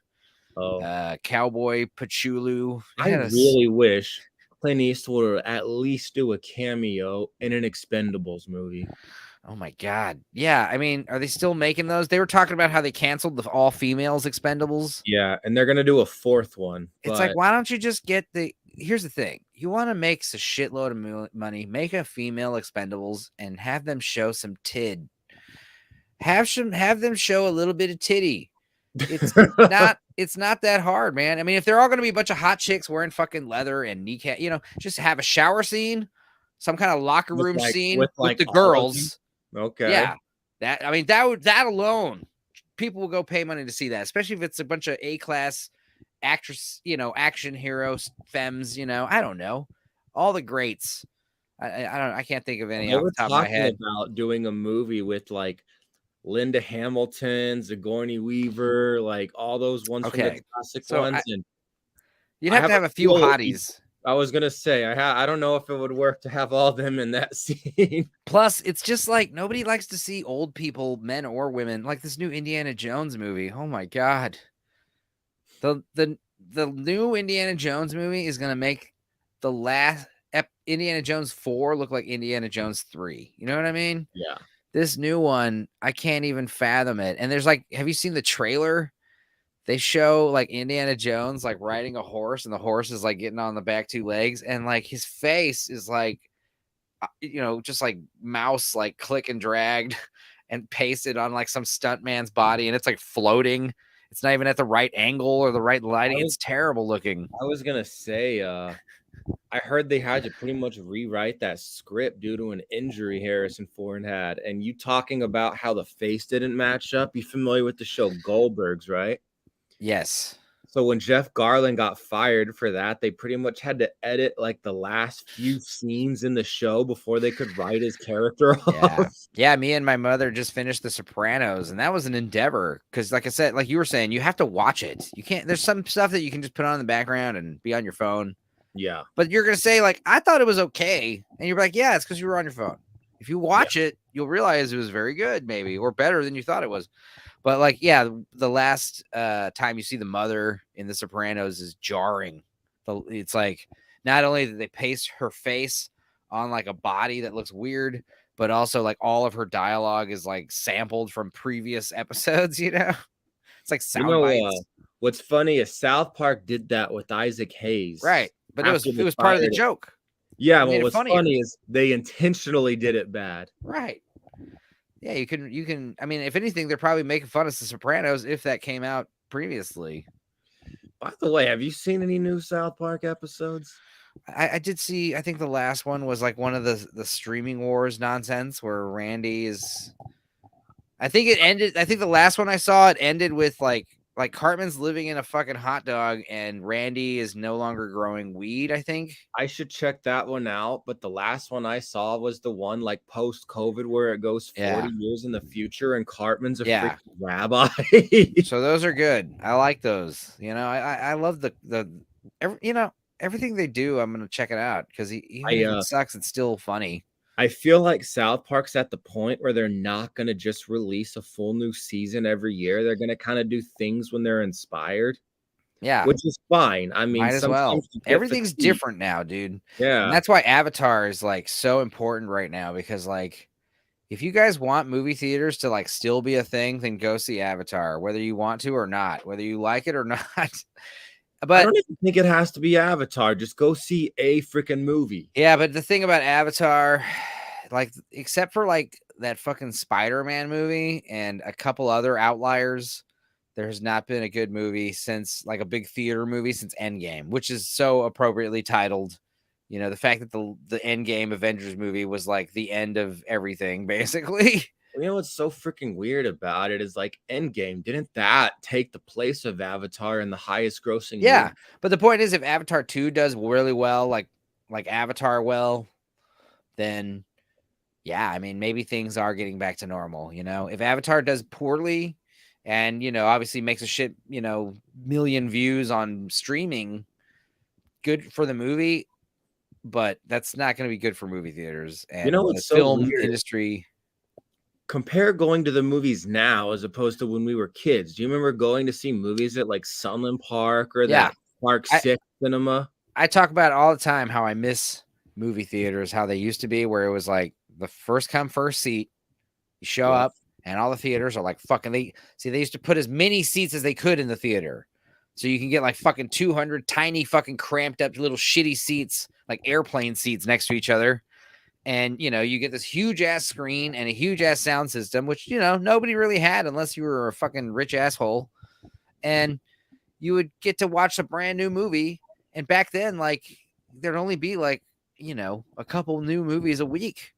Oh, Cowboy Pachulu. I really wish Clint Eastwood would at least do a cameo in an Expendables movie. Oh my God. Yeah. I mean, are they still making those? They were talking about how they canceled the all females Expendables. Yeah. And they're going to do a fourth one. It's like, why don't you just here's the thing. You want to make a shitload of money, make a female Expendables and have them show some tid. Have them show a little bit of titty. It's not that hard, man. I mean, if they're all going to be a bunch of hot chicks wearing fucking leather and kneecap, just have a shower scene, some kind of locker room scene with the girls. Okay. Yeah. That alone, people will go pay money to see that, especially if it's a bunch of A-class actress, action heroes, femmes, I don't know. All the greats. I can't think of any off the top of my head. About doing a movie with like Linda Hamilton, Sigourney Weaver, like all those ones from the classic ones. And you'd have to have a few hotties. I was gonna say I don't know if it would work to have all them in that scene. Plus, it's just like nobody likes to see old people, men or women, like this new Indiana Jones movie. Oh my God. The new Indiana Jones movie is gonna make the last Indiana Jones 4 look like Indiana Jones 3. You know what I mean? Yeah. This new one, I can't even fathom it. And there's like, have you seen the trailer? They show like Indiana Jones like riding a horse, and the horse is like getting on the back two legs, and like his face is like, just like mouse like click and dragged and pasted on like some stuntman's body, and it's like floating. It's not even at the right angle or the right lighting. It's terrible looking. I was gonna say, I heard they had to pretty much rewrite that script due to an injury Harrison Ford had. And you talking about how the face didn't match up? You familiar with the show Goldbergs, right? Yes. So when Jeff Garland got fired for that, they pretty much had to edit like the last few scenes in the show before they could write his character Yeah. off. Yeah, me and my mother just finished The Sopranos, and that was an endeavor because, like I said, like you were saying, you have to watch it. You can't, there's some stuff that you can just put on in the background and be on your phone. Yeah. But you're going to say, like, I thought it was okay. And you're like, yeah, it's because you were on your phone. If you watch it, you'll realize it was very good, maybe, or better than you thought it was. But, like, yeah, the last time you see the mother in The Sopranos is jarring. It's like, not only did they paste her face on, like, a body that looks weird, but also, like, all of her dialogue is, like, sampled from previous episodes, you know? It's like You sound know, bites. what's funny is South Park did that with Isaac Hayes Right. But after it they was part of the fired him. joke. Yeah, It well, made it what's funnier. funny is they intentionally did it bad. Right. Yeah, you can. I mean, if anything, they're probably making fun of The Sopranos if that came out previously. By the way, have you seen any new South Park episodes? I did see. I think the last one was like one of the streaming wars nonsense where Randy is. I think it ended. I think the last one I saw it ended with like Cartman's living in a fucking hot dog and Randy is no longer growing weed. I think. I should check that one out, but the last one I saw was the one like post COVID where it goes 40 Yeah. years in the future and Cartman's a Yeah. freaking rabbi. So those are good. I like those. You know, I love everything they do. I'm gonna check it out because even I if it sucks, it's still funny. I feel like South Park's at the point where they're not going to just release a full new season every year. They're going to kind of do things when they're inspired, Yeah, which is fine. I mean, might as well. sometimes you get Everything's fatigued. different now, dude. And Yeah. that's why Avatar is like so important right now because like if you guys want movie theaters to like still be a thing, then go see Avatar, whether you want to or not, whether you like it or not. I But don't even think it has to be Avatar. Just go see a freaking movie. yeah, but the thing about Avatar, like, except for like that fucking Spider-Man movie and a couple other outliers, there's not been a good movie since like a big theater movie since Endgame, which is so appropriately titled. You know, the fact that the Endgame Avengers movie was like the end of everything, basically. You know what's so freaking weird about it is like Endgame. Didn't that take the place of Avatar in the highest grossing Yeah, movie? but the point is, if Avatar 2 does really well, like Avatar well, then yeah, I mean, maybe things are getting back to normal, you know? If Avatar does poorly and, you know, obviously makes a shit, you know, million views on streaming, good for the movie, but that's not going to be good for movie theaters You know and the what's so film weird? industry. Compare going to the movies now as opposed to when we were kids. Do you remember going to see movies at like Sunland Park or Yeah. that Park I, 6 cinema? I talk about it all the time how I miss movie theaters, how they used to be, where it was like the first come, first seat. You show Yeah. up, and all the theaters are like fucking. They used to put as many seats as they could in the theater, so you can get like fucking 200 tiny fucking cramped up little shitty seats, like airplane seats next to each other. And you know, you get this huge ass screen and a huge ass sound system, which you know nobody really had unless you were a fucking rich asshole. And you would get to watch a brand new movie. And back then, like there'd only be like you know a couple new movies a week.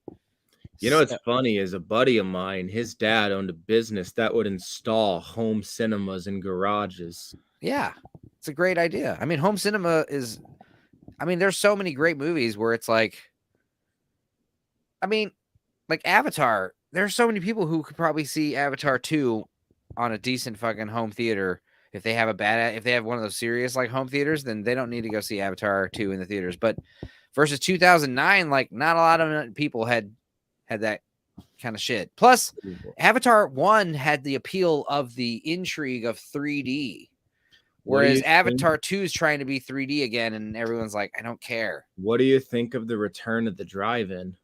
You know what's So, funny is a buddy of mine, his dad owned a business that would install home cinemas in garages. yeah, it's a great idea. I mean, home cinema is. I mean, there's so many great movies where it's like. I mean, like Avatar. There's so many people who could probably see Avatar 2 on a decent fucking home theater. If they have if they have one of those serious like home theaters, then they don't need to go see Avatar 2 in the theaters. But versus 2009, like not a lot of people had that kind of shit. Plus, Avatar 1 had the appeal of the intrigue of 3D. Whereas Avatar 2 is trying to be 3D again, and everyone's like, I don't care. What do you think of the return of the drive-in?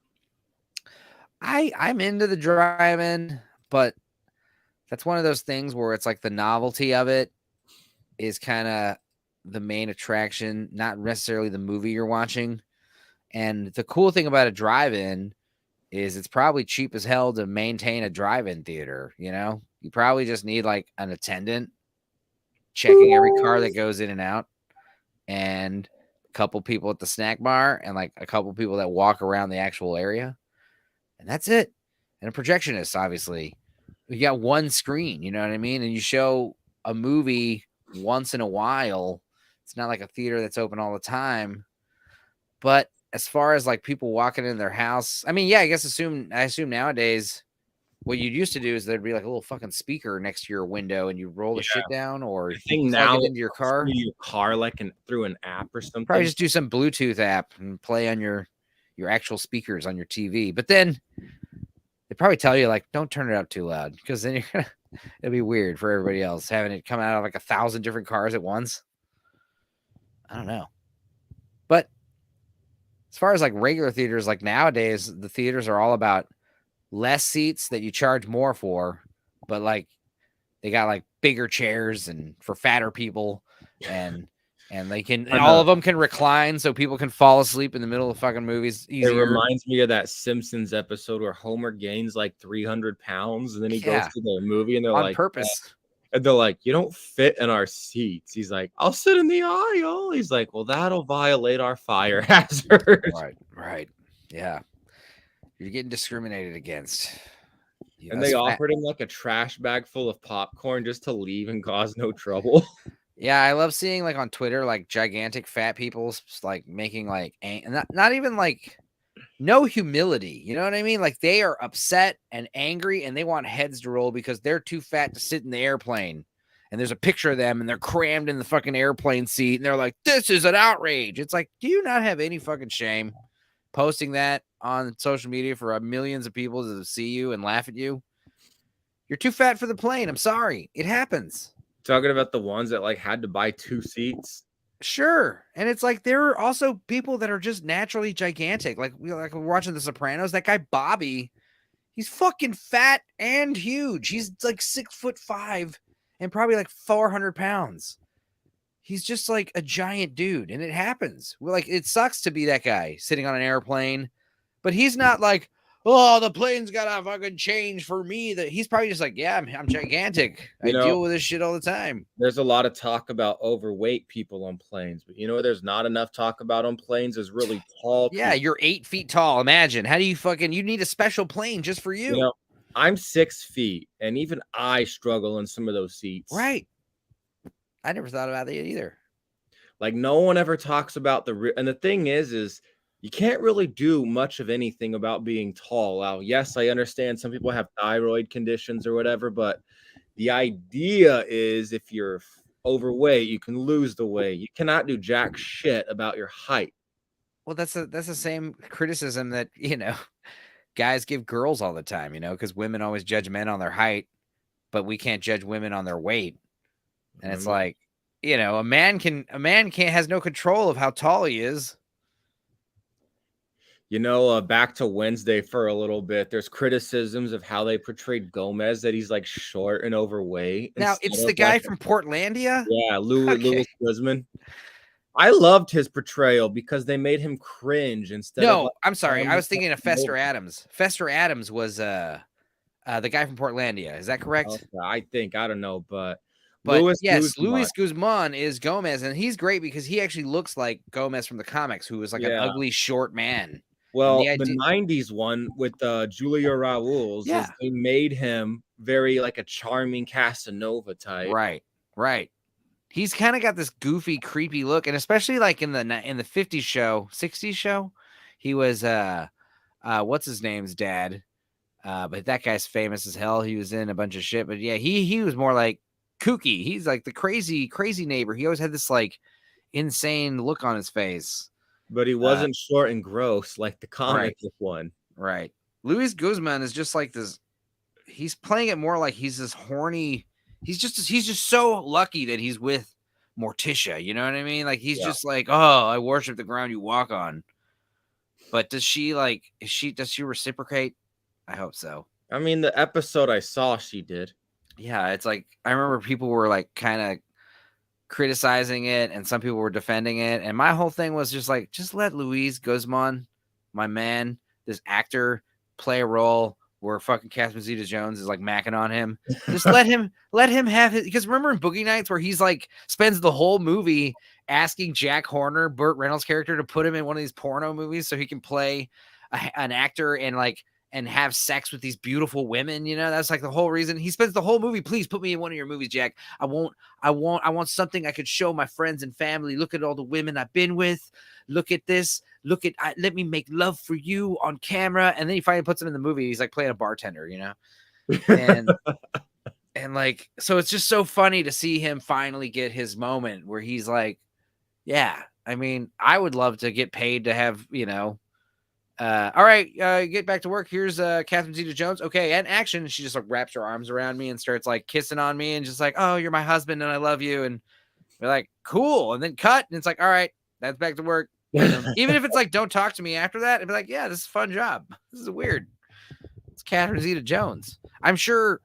I'm into the drive-in, but that's one of those things where it's like the novelty of it is kind of the main attraction, not necessarily the movie you're watching. And the cool thing about a drive-in is it's probably cheap as hell to maintain a drive-in theater, you know? You probably just need like an attendant checking every car that goes in and out and a couple people at the snack bar and like a couple people that walk around the actual area. And that's it. And a projectionist, obviously. You got one screen, you know what I mean? And you show a movie once in a while. It's not like a theater that's open all the time. But as far as like people walking in their house, I mean, yeah, I assume nowadays what you used to do is there'd be like a little fucking speaker next to your window and you roll the shit down or I think plug now it into your car. Your car like through an app or something. Probably just do some Bluetooth app and play on your actual speakers on your TV. But then they probably tell you like, don't turn it up too loud because then it'll be weird for everybody else having it come out of like 1,000 different cars at once. I don't know. But as far as like regular theaters, like nowadays, the theaters are all about less seats that you charge more for, but like they got like bigger chairs and for fatter people and they can all of them can recline so people can fall asleep in the middle of fucking movies easier. It reminds me of that Simpsons episode where Homer gains like 300 pounds and then he goes to the movie and they're on like purpose. And they're like, you don't fit in our seats. He's like, I'll sit in the aisle. He's like, well, that'll violate our fire hazard. Right. Yeah. You're getting discriminated against. And they offered him like a trash bag full of popcorn just to leave and cause no trouble. Yeah, I love seeing like on Twitter, like gigantic fat people like making like not even like no humility. You know what I mean? Like they are upset and angry and they want heads to roll because they're too fat to sit in the airplane. And there's a picture of them and they're crammed in the fucking airplane seat and they're like, this is an outrage. It's like, do you not have any fucking shame posting that on social media for millions of people to see you and laugh at you? You're too fat for the plane. I'm sorry. It happens. Talking about the ones that like had to buy 2 seats. Sure. And it's like there are also people that are just naturally gigantic. Like we're watching The Sopranos. That guy Bobby, he's fucking fat and huge. He's like 6'5" and probably like 400 pounds. He's just like a giant dude, and it happens. Well, like it sucks to be that guy sitting on an airplane, but he's not like, oh, the plane's gotta fucking change for me. That he's probably just like, yeah, I'm gigantic. I deal with this shit all the time. There's a lot of talk about overweight people on planes, but you know what there's not enough talk about on planes is really tall people. Yeah, you're 8 feet tall. Imagine how do you need a special plane just for you? You know, I'm 6 feet, and even I struggle in some of those seats. Right. I never thought about that either. Like no one ever talks about and the thing is you can't really do much of anything about being tall. Now, yes, I understand some people have thyroid conditions or whatever, but the idea is if you're overweight, you can lose the weight. You cannot do jack shit about your height. Well, that's the same criticism that, guys give girls all the time, because women always judge men on their height, but we can't judge women on their weight. And it's like, a man has no control of how tall he is. Back to Wednesday for a little bit. There's criticisms of how they portrayed Gomez, that he's like short and overweight. Now it's the guy from Portlandia. Yeah, Louis Guzman. I loved his portrayal because they made him cringe instead of. No, I'm sorry. I was thinking of Fester Adams. Fester Adams was the guy from Portlandia. Is that correct? Okay, I don't know, but Luis Guzman is Gomez, and he's great because he actually looks like Gomez from the comics, who was like an ugly short man. Well, the 90s one with Julia Raúl, they made him very like a charming Casanova type. Right. He's kind of got this goofy, creepy look, and especially like in the 50s show, 60s show, he was what's his name's dad, but that guy's famous as hell. He was in a bunch of shit, but yeah, he was more like kooky. He's like the crazy neighbor. He always had this like insane look on his face. But he wasn't short and gross like the comic one. Right. Luis Guzman is just like this. He's playing it more like he's this horny. He's just so lucky that he's with Morticia. You know what I mean? Like he's just like, oh, I worship the ground you walk on. But does she reciprocate? I hope so. I mean, the episode I saw, she did. Yeah, it's like I remember people were like kind of criticizing it and some people were defending it, and my whole thing was just like, just let Luis Guzman, my man, this actor, play a role, where fucking Catherine Zeta-Jones is like macking on him. Just let him have his, because remember in Boogie Nights where he's like spends the whole movie asking Jack Horner, Burt Reynolds' character, to put him in one of these porno movies so he can play an actor and have sex with these beautiful women. You know, that's like the whole reason he spends the whole movie. Please put me in one of your movies, Jack. I want something I could show my friends and family. Look at all the women I've been with. Look at this. Let me make love for you on camera. And then he finally puts him in the movie. He's like playing a bartender, you know? And like, so it's just so funny to see him finally get his moment where he's like, yeah, I mean, I would love to get paid to have, you know, all right, get back to work. Here's Catherine Zeta-Jones. Okay, and action. And she just like wraps her arms around me and starts like kissing on me and just like, oh, you're my husband and I love you. And we're like, cool. And then cut. And it's like, all right, that's back to work. Even if it's like, don't talk to me after that, I'd be like, yeah, this is a fun job. This is weird. It's Catherine Zeta-Jones. I'm sure.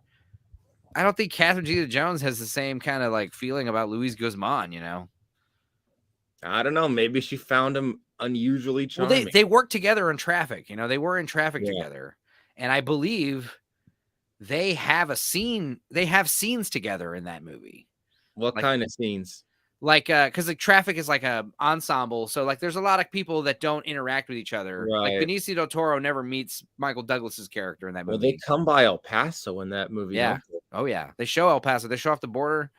I don't think Catherine Zeta-Jones has the same kind of like feeling about Luis Guzman, you know? I don't know. Maybe she found him unusually charming. Well, they work together in Traffic. You know, they were in Traffic together. And I believe they have a scene. They have scenes together in that movie. What kind of scenes? Like, because like Traffic is like a ensemble, so like there's a lot of people that don't interact with each other. Right. Like Benicio del Toro never meets Michael Douglas's character in that movie. Well, they come by El Paso in that movie. Yeah. Oh yeah, they show El Paso. They show off the border,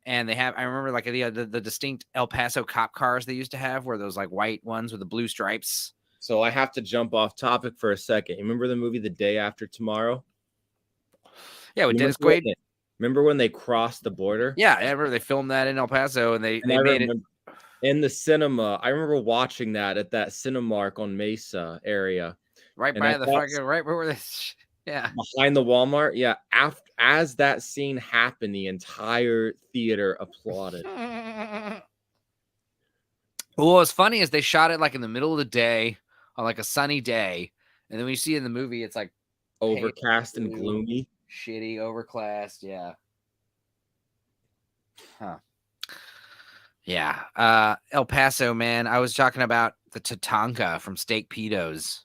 and they have. I remember like the distinct El Paso cop cars they used to have, where those like white ones with the blue stripes. So I have to jump off topic for a second. You remember the movie The Day After Tomorrow? Yeah, with Dennis Quaid. Remember when they crossed the border? Yeah, I remember they filmed that in El Paso, and they made it in the cinema. I remember watching that at that Cinemark on Mesa area, right by the fucking right where they, yeah, behind the Walmart. Yeah, as that scene happened, the entire theater applauded. Well, what's funny is they shot it like in the middle of the day on like a sunny day, and then when you see it in the movie, it's like overcast and gloomy. Shitty, overclassed, yeah. Huh. Yeah. El Paso, man. I was talking about the Tatanka from Steak Pitos.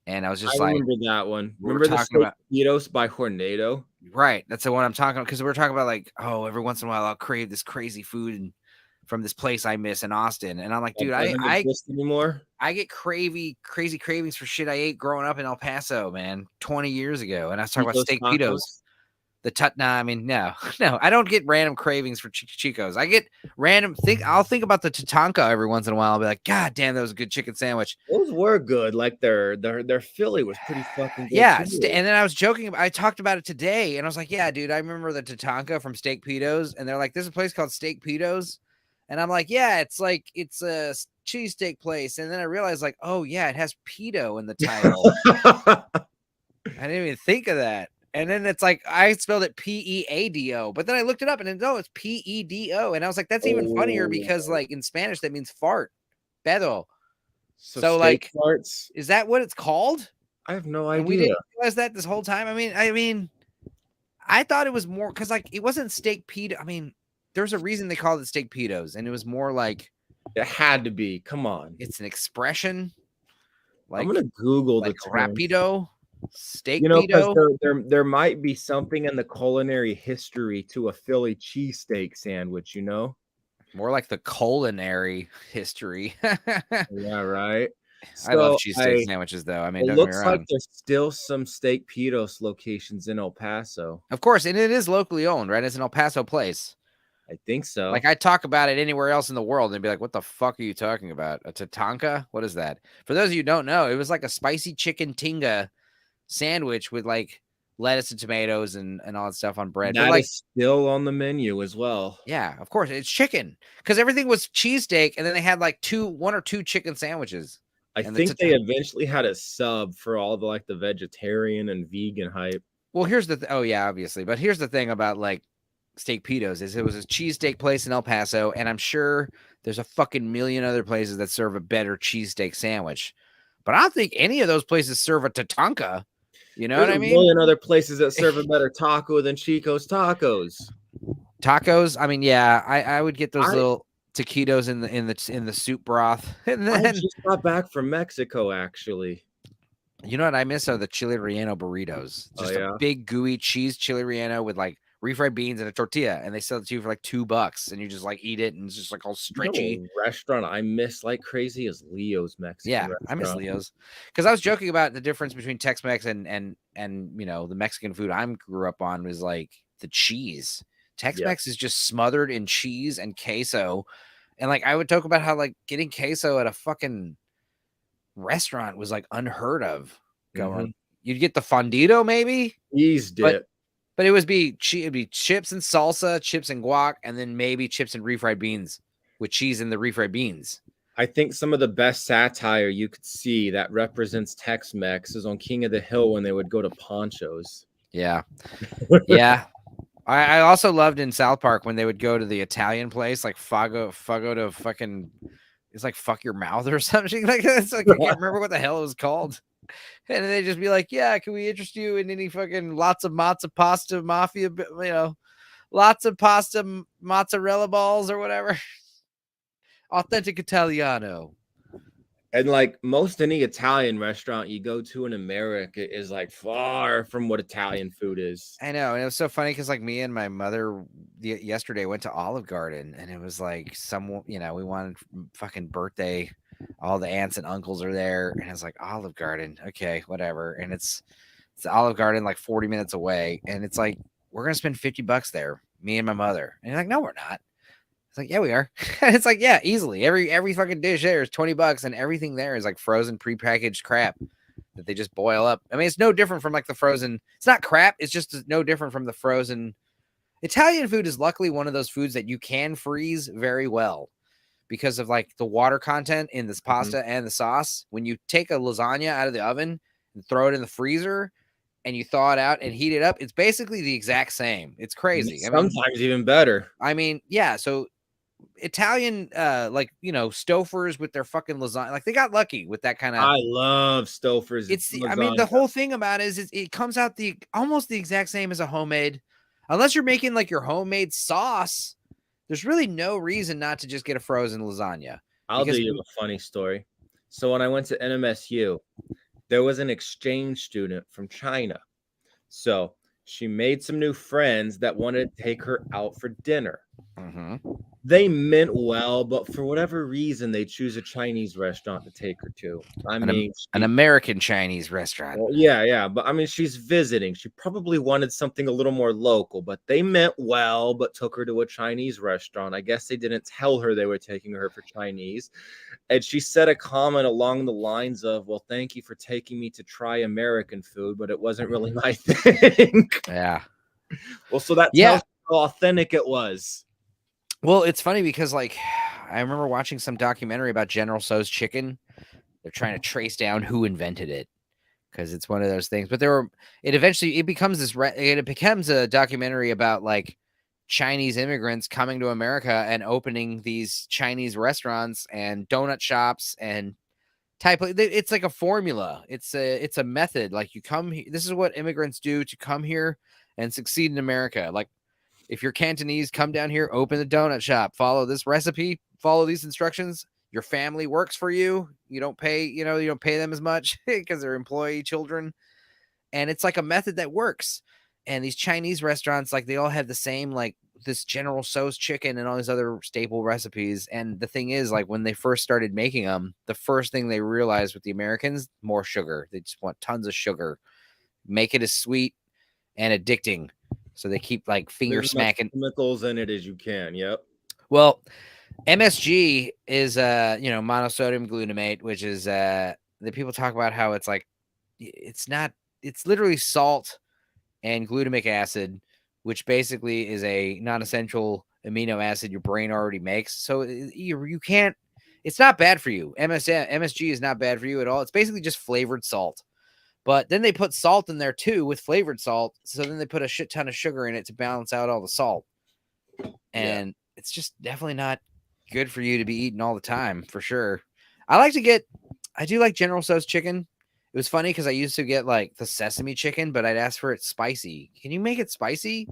And I was just like, remember that one. Remember the Steak Pitos by Hornado? Right. That's the one I'm talking about. Because we're talking about like, oh, every once in a while I'll crave this crazy food and from this place I miss in Austin. And I'm like, dude, I get crazy cravings for shit I ate growing up in El Paso, man, 20 years ago. And I was talking about Steak Pitos. No, I don't get random cravings for Chicos. I get random I'll think about the Tatanka every once in a while. I'll be like, God damn, that was a good chicken sandwich. Those were good. Like their Philly was pretty fucking good. Yeah. Too. And then I was joking. I talked about it today and I was like, yeah, dude, I remember the Tatanka from Steak Pitos. And they're like, there's a place called Steak Pitos. And I'm like, yeah, it's a cheesesteak place. And then I realized like, oh yeah, it has pedo in the title. I didn't even think of that. And then it's like, I spelled it Peado, but then I looked it up and it's Pedo. And I was like, that's even funnier because like in Spanish, that means fart. Pedo. So like, farts. Is that what it's called? I have no idea. And we didn't realize that this whole time. I mean, I thought it was more because like, it wasn't steak pedo. I mean, there's a reason they called it steak pedos. And it was more like. It had to be. Come on. It's an expression. Like, I'm going to Google like the rapido. Steak, there might be something in the culinary history to a Philly cheesesteak sandwich, you know, more like the culinary history. Yeah, right. I love cheesesteak sandwiches, though. I mean, it looks like there's still some Steak Pitos locations in El Paso, of course, and it is locally owned, right? It's an El Paso place. I think so. Like I talk about it anywhere else in the world, and be like, "What the fuck are you talking about? A Tatanka? What is that?" For those of you who don't know, it was like a spicy chicken tinga sandwich with like lettuce and tomatoes and all that stuff on bread. That like, is still on the menu as well. Yeah, of course. It's chicken because everything was cheesesteak, and then they had like one or two chicken sandwiches. I think they eventually had a sub for all the like the vegetarian and vegan hype. Well, here's the oh yeah, obviously, but here's the thing about like Steak Pitos is it was a cheesesteak place in El Paso, and I'm sure there's a fucking million other places that serve a better cheesesteak sandwich, but I don't think any of those places serve a Tatanka. You know what I mean? A million other places that serve a better taco than Chico's Tacos. Tacos? I mean, yeah, I would get those little taquitos in the soup broth. And then I just got back from Mexico, actually. You know what I miss are the chili relleno burritos. Oh Just a yeah. big gooey cheese chili relleno with like refried beans and a tortilla, and they sell it to you for like $2, and you just like eat it, and it's just like all You know stretchy. a restaurant I miss like crazy is Leo's Mexican Yeah, I miss restaurant. Leo's because I was joking about the difference between Tex-Mex and the Mexican food I grew up on was like the cheese. Yeah. Tex-Mex is just smothered in cheese and queso, and like I would talk about how like getting queso at a fucking restaurant was like unheard of. Going, Mhm. you'd get the fondito maybe, Cheese but dip. it'd be chips and salsa, chips and guac, and then maybe chips and refried beans with cheese in the refried beans. I think some of the best satire you could see that represents Tex-Mex is on King of the Hill when they would go to Ponchos. Yeah, yeah. I also loved in South Park when they would go to the Italian place like Fago to fucking it's like fuck your mouth or something like that. It's like I can't remember what the hell it was called. And they just be like, yeah, can we interest you in any fucking lots of matzo pasta mafia, lots of pasta mozzarella balls or whatever. Authentic Italiano. And like most any Italian restaurant you go to in America is like far from what Italian food is. I know, and it was so funny because like me and my mother yesterday went to Olive Garden, and it was like we wanted fucking birthday. All the aunts and uncles are there, and it's like Olive Garden, okay, whatever. And it's Olive Garden like 40 minutes away, and it's like we're gonna spend $50 there, me and my mother. And you're like, no, we're not. It's like, yeah, we are. It's like, yeah, easily. Every fucking dish there is $20, and everything there is like frozen prepackaged crap that they just boil up. I mean, it's no different from like the frozen. It's not crap. It's just no different from the frozen. Italian food is luckily one of those foods that you can freeze very well because of like the water content in this Mhm. pasta and the sauce. When you take a lasagna out of the oven and throw it in the freezer and you thaw it out and heat it up, it's basically the exact same. It's crazy. Sometimes even better. Yeah. So Italian, Stofers with their fucking lasagna, like they got lucky with that kind of. I love Stouffer's The lasagna. whole thing about it is it comes out almost the exact same as a homemade, unless you're making like your homemade sauce. There's really no reason not to just get a frozen lasagna I'll do because you a funny story. So when I went to NMSU, there was an exchange student from China. So she made some new friends that wanted to take her out for dinner. Mhm. They meant well, but for whatever reason, they choose a Chinese restaurant to take her to. I mean, An American Chinese restaurant. well, yeah, but I mean, she's visiting. She probably wanted something a little more local, but they meant well, but took her to a Chinese restaurant. I guess they didn't tell her they were taking her for Chinese. And she said a comment along the lines of, well, thank you for taking me to try American food, but it wasn't really my thing. Yeah. Well, so that tells Yeah. you how authentic it was. Well, it's funny because like I remember watching some documentary about General Tso's chicken. They're trying to trace down who invented it because it's one of those things. But it becomes a documentary about like Chinese immigrants coming to America and opening these Chinese restaurants and donut shops and it's like a formula. It's a method. Like you come here, this is what immigrants do to come here and succeed in America. Like if you're Cantonese, come down here, open the donut shop, follow this recipe, follow these instructions. Your family works for you. You don't pay them as much because they're employee children. And it's like a method that works. And these Chinese restaurants, like they all have the same, like this General Tso's chicken and all these other staple recipes. And the thing is, like when they first started making them, the first thing they realized with the Americans, more sugar. They just want tons of sugar. Make it as sweet and addicting. So they keep like Put finger as much smacking. chemicals in it as you can. Yep. Well, MSG is monosodium glutamate, which is the people talk about how it's like it's not it's literally salt and glutamic acid, which basically is a non-essential amino acid your brain already makes. So you can't it's not bad for you. MSG is not bad for you at all. It's basically just flavored salt. But then they put salt in there too with flavored salt. So then they put a shit ton of sugar in it to balance out all the salt. Yeah. And it's just definitely not good for you to be eating all the time, for sure. I do like General Tso's chicken. It was funny because I used to get like the sesame chicken, but I'd ask for it spicy. Can you make it spicy?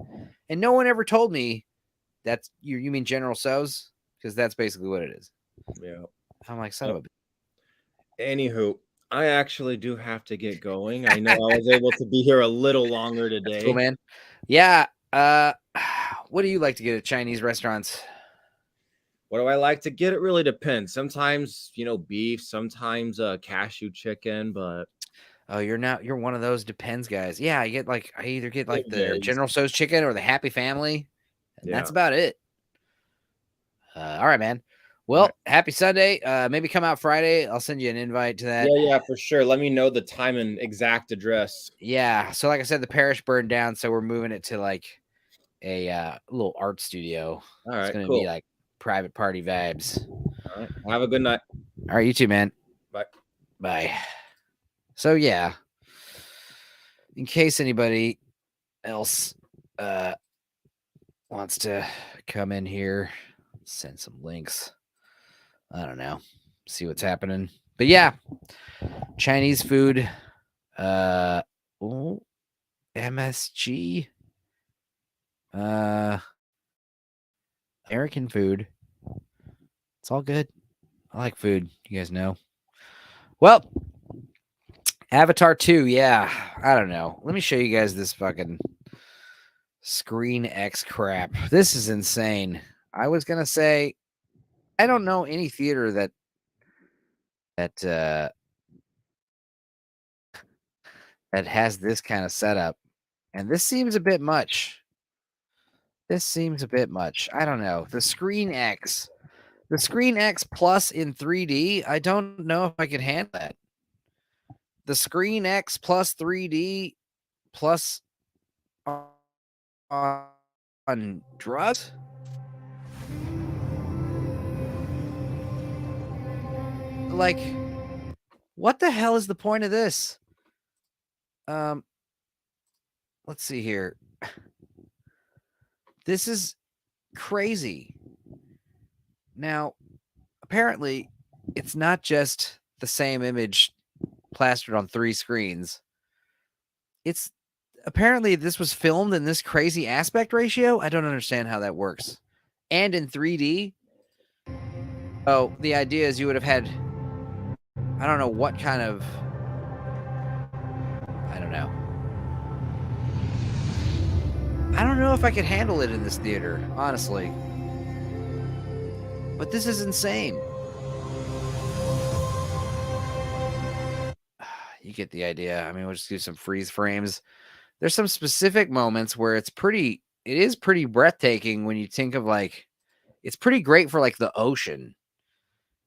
And no one ever told me that's you mean General Tso's? Because that's basically what it is. Yeah. I'm like, son of a. Anywho, I actually do have to get going. I know I was able to be here a little longer That's cool, today. man. Yeah. What do you like to get at Chinese restaurants? What do I like to get? It really depends. Sometimes, beef, sometimes cashew chicken, but Oh, you're one of those depends guys. Yeah, I either get like it the varies. General Tso's chicken or the Happy Family, and that's Yeah. about it. All right, man. All right. Well, happy Sunday. Maybe come out Friday. I'll send you an invite to that. Yeah, for sure. Let me know the time and exact address. Yeah. So, like I said, the parish burned down, so we're moving it to like a little art studio. All It's right, gonna be cool. like private party vibes. All right. Have a good night. All right, you too, man. Bye. Bye. So yeah, in case anybody else wants to come in here, send some links. I don't know. See what's happening. But yeah, Chinese food. Oh, MSG. Uh, American food. It's all good. I like food. You guys know. Well, Avatar 2. Yeah, I don't know. Let me show you guys this fucking Screen X crap. This is insane. I was gonna say I don't know any theater that that has this kind of setup, and this seems a bit much. This seems a bit much. I don't know. The Screen X Plus in 3D. I don't know if I can handle that. The Screen X plus 3D plus on drugs. Like, what the hell is the point of this? Um, let's see here. This is crazy. Now, apparently, it's not just the same image plastered on 3 screens. It's apparently this was filmed in this crazy aspect ratio. I don't understand how that works. And in 3D. Oh, the idea is you would have had I don't know what kind of I don't know. I don't know if I could handle it in this theater, honestly. But this is insane. You get the idea. I mean, we'll just do some freeze frames. There's some specific moments where it is pretty breathtaking when you think of like, it's pretty great for like the ocean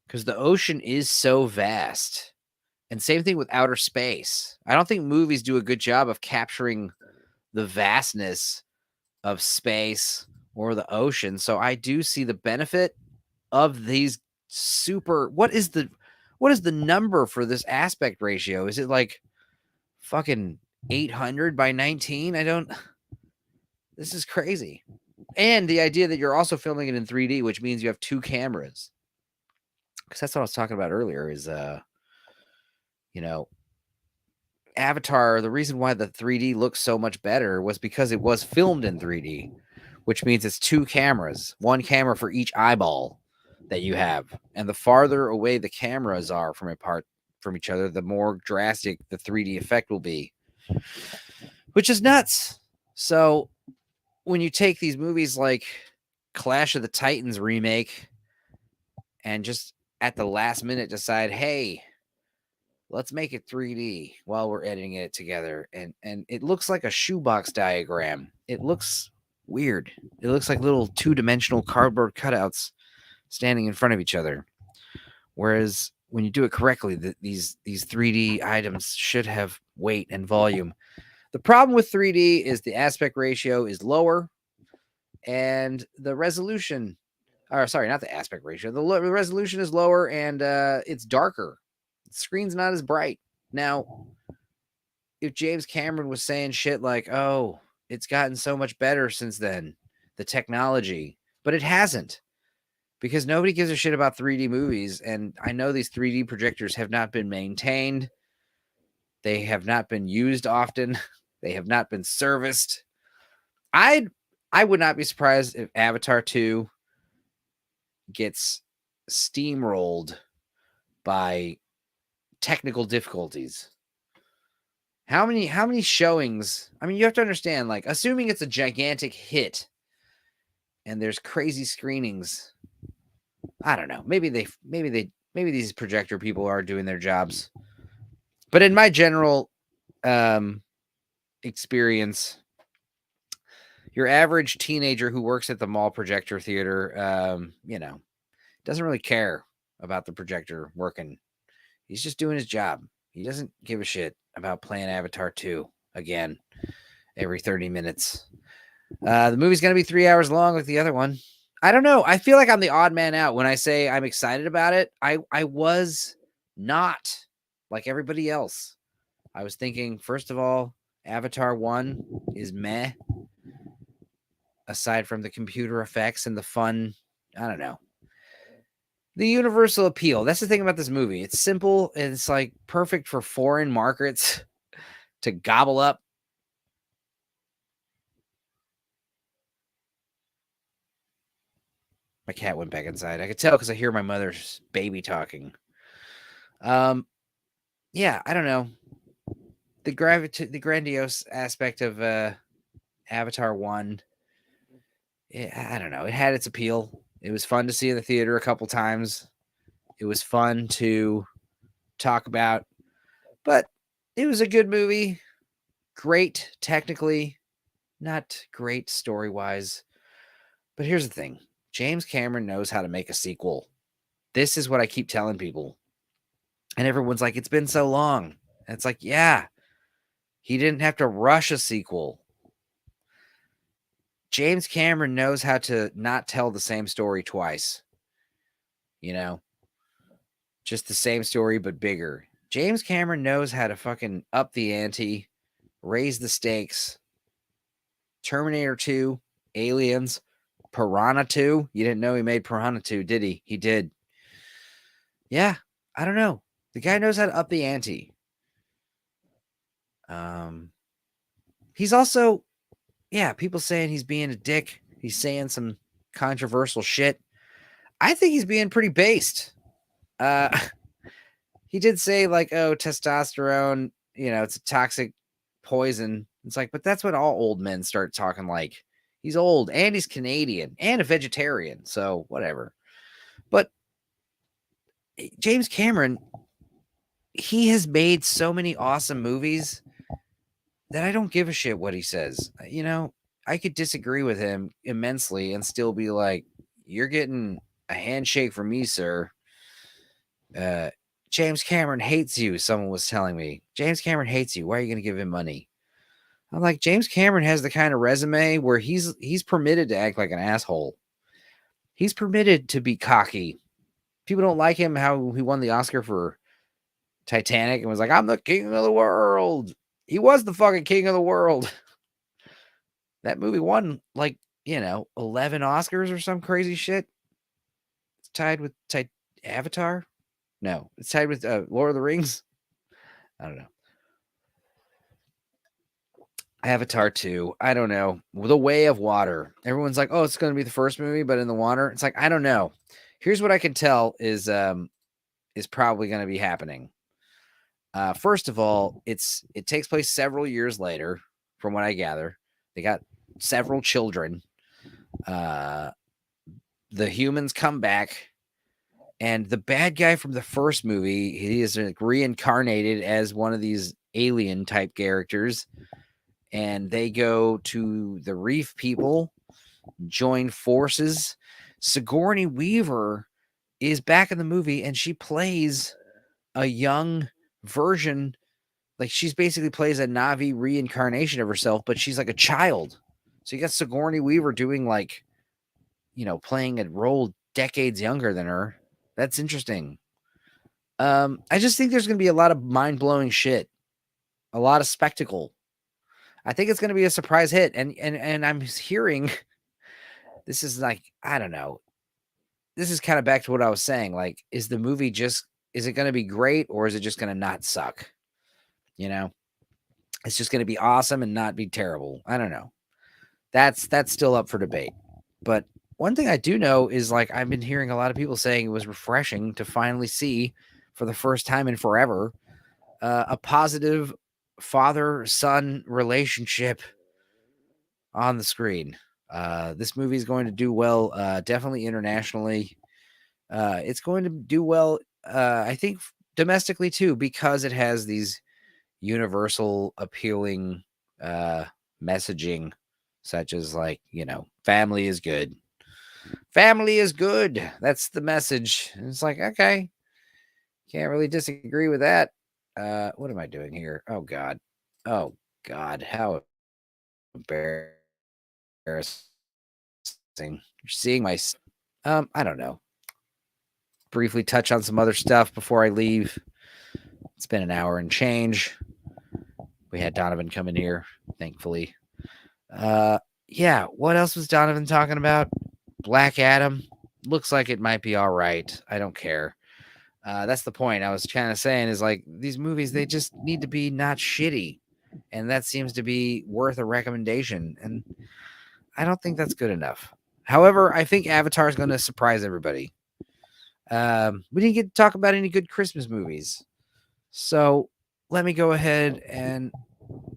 because the ocean is so vast. And same thing with outer space. I don't think movies do a good job of capturing the vastness of space or the ocean. So I do see the benefit of these super what is the number for this aspect ratio? Is it like fucking 800 by 19? This is crazy. And the idea that you're also filming it in 3D, which means you have 2 cameras. Cuz that's what I was talking about earlier is you know, Avatar, the reason why the 3D looks so much better was because it was filmed in 3D, which means it's 2 cameras, 1 camera for each eyeball that you have. And the farther away the cameras are from each other, the more drastic the 3D effect will be, which is nuts. So when you take these movies like Clash of the Titans remake and just at the last minute decide, hey, let's make it 3D while we're editing it together. And it looks like a shoebox diagram. It looks weird. It looks like little 2-dimensional cardboard cutouts standing in front of each other. Whereas when you do it correctly, these 3D items should have weight and volume. The problem with 3D is the aspect ratio is lower and the resolution, or sorry, not the aspect ratio. The resolution is lower and it's darker. The screen's not as bright. Now, if James Cameron was saying shit like, "Oh, it's gotten so much better since then, the technology," but it hasn't because nobody gives a shit about 3D movies. And I know these 3D projectors have not been maintained. They have not been used often. They have not been serviced. I would not be surprised if Avatar 2 gets steamrolled by technical difficulties. How many showings? I mean, you have to understand, like, assuming it's a gigantic hit and there's crazy screenings. I don't know. Maybe these projector people are doing their jobs. But in my general experience, your average teenager who works at the mall projector theater, doesn't really care about the projector working. He's just doing his job. He doesn't give a shit about playing Avatar 2 again every 30 minutes. The movie's going to be 3 hours long like the other one. I don't know. I feel like I'm the odd man out when I say I'm excited about it. I was not like everybody else. I was thinking, first of all, Avatar 1 is meh. Aside from the computer effects and the fun, I don't know. The universal appeal. That's the thing about this movie. It's simple and it's like perfect for foreign markets to gobble up. My cat went back inside. I could tell because I hear my mother's baby talking. Yeah, I don't know. The grandiose aspect of Avatar 1, I don't know. It had its appeal. It was fun to see in the theater a couple times. It was fun to talk about, but it was a good movie. Great technically, not great story-wise. But here's the thing. James Cameron knows how to make a sequel. This is what I keep telling people. And everyone's like, it's been so long. And it's like, yeah, he didn't have to rush a sequel. James Cameron knows how to not tell the same story twice. Just the same story, but bigger. James Cameron knows how to fucking up the ante, raise the stakes. Terminator 2, Aliens, Piranha 2. You didn't know he made Piranha 2, did he? He did. Yeah, I don't know. The guy knows how to up the ante. He's also, people saying he's being a dick. He's saying some controversial shit. I think he's being pretty based. He did say like, oh, testosterone, it's a toxic poison. It's like, but that's what all old men start talking like. He's old and he's Canadian and a vegetarian. So whatever. But James Cameron, he has made so many awesome movies that I don't give a shit what he says. I could disagree with him immensely and still be like, you're getting a handshake from me, sir. James Cameron hates you. Someone was telling me, James Cameron hates you. Why are you going to give him money? I'm like, James Cameron has the kind of resume where he's permitted to act like an asshole. He's permitted to be cocky. People don't like him, how he won the Oscar for Titanic and was like, I'm the king of the world. He was the fucking king of the world. That movie won 11 Oscars or some crazy shit. It's tied with Avatar. No, it's tied with Lord of the Rings. I don't know. Avatar 2. I don't know. The Way of Water. Everyone's like, oh, it's going to be the first movie, but in the water. It's like, I don't know. Here's what I can tell is probably going to be happening. First of all, it takes place several years later, from what I gather. They got several children. The humans come back, and the bad guy from the first movie, he is reincarnated as one of these alien type characters. And they go to the Reef people, join forces. Sigourney Weaver is back in the movie, and she plays a young version. Like, she's basically plays a Na'vi reincarnation of herself, but she's like a child. So you got Sigourney Weaver doing playing a role decades younger than her. That's interesting. I just think there's going to be a lot of mind-blowing shit. A lot of spectacle. I think it's going to be a surprise hit. And I'm hearing this is like, I don't know. This is kind of back to what I was saying. Like, is the movie is it going to be great or is it just going to not suck? It's just going to be awesome and not be terrible. I don't know. That's still up for debate. But one thing I do know is, like, I've been hearing a lot of people saying it was refreshing to finally see for the first time in forever, a positive father-son relationship on the screen. This movie is going to do well, definitely internationally. It's going to do well, I think, domestically too, because it has these universal appealing messaging, such as, like, family is good. Family is good. That's the message. And it's like, okay, can't really disagree with that. What am I doing here? Oh God. Oh God. How embarrassing. You're seeing I don't know. Briefly touch on some other stuff before I leave. It's been an hour and change. We had Donovan come in here, thankfully. Yeah, what else was Donovan talking about? Black Adam. Looks like it might be all right. I don't care. That's the point I was kind of saying, is like, these movies, they just need to be not shitty. And that seems to be worth a recommendation. And I don't think that's good enough. However, I think Avatar is going to surprise everybody. We didn't get to talk about any good Christmas movies. So let me go ahead and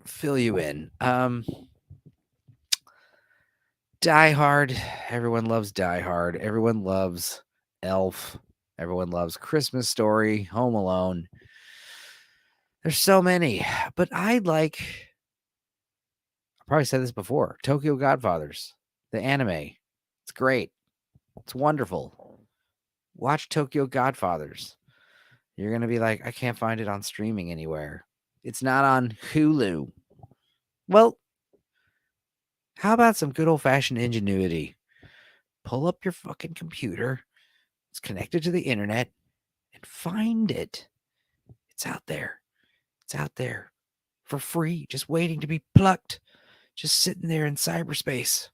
fill you in. Die Hard. Everyone loves Die Hard. Everyone loves Elf. Everyone loves Christmas Story, Home Alone. There's so many, but I probably said this before, Tokyo Godfathers, the anime. It's great. It's wonderful. Watch Tokyo Godfathers. You're going to be like, I can't find it on streaming anywhere. It's not on Hulu. Well, how about some good old-fashioned ingenuity? Pull up your fucking computer. It's connected to the internet, and find it. It's out there. It's out there for free, just waiting to be plucked, just sitting there in cyberspace.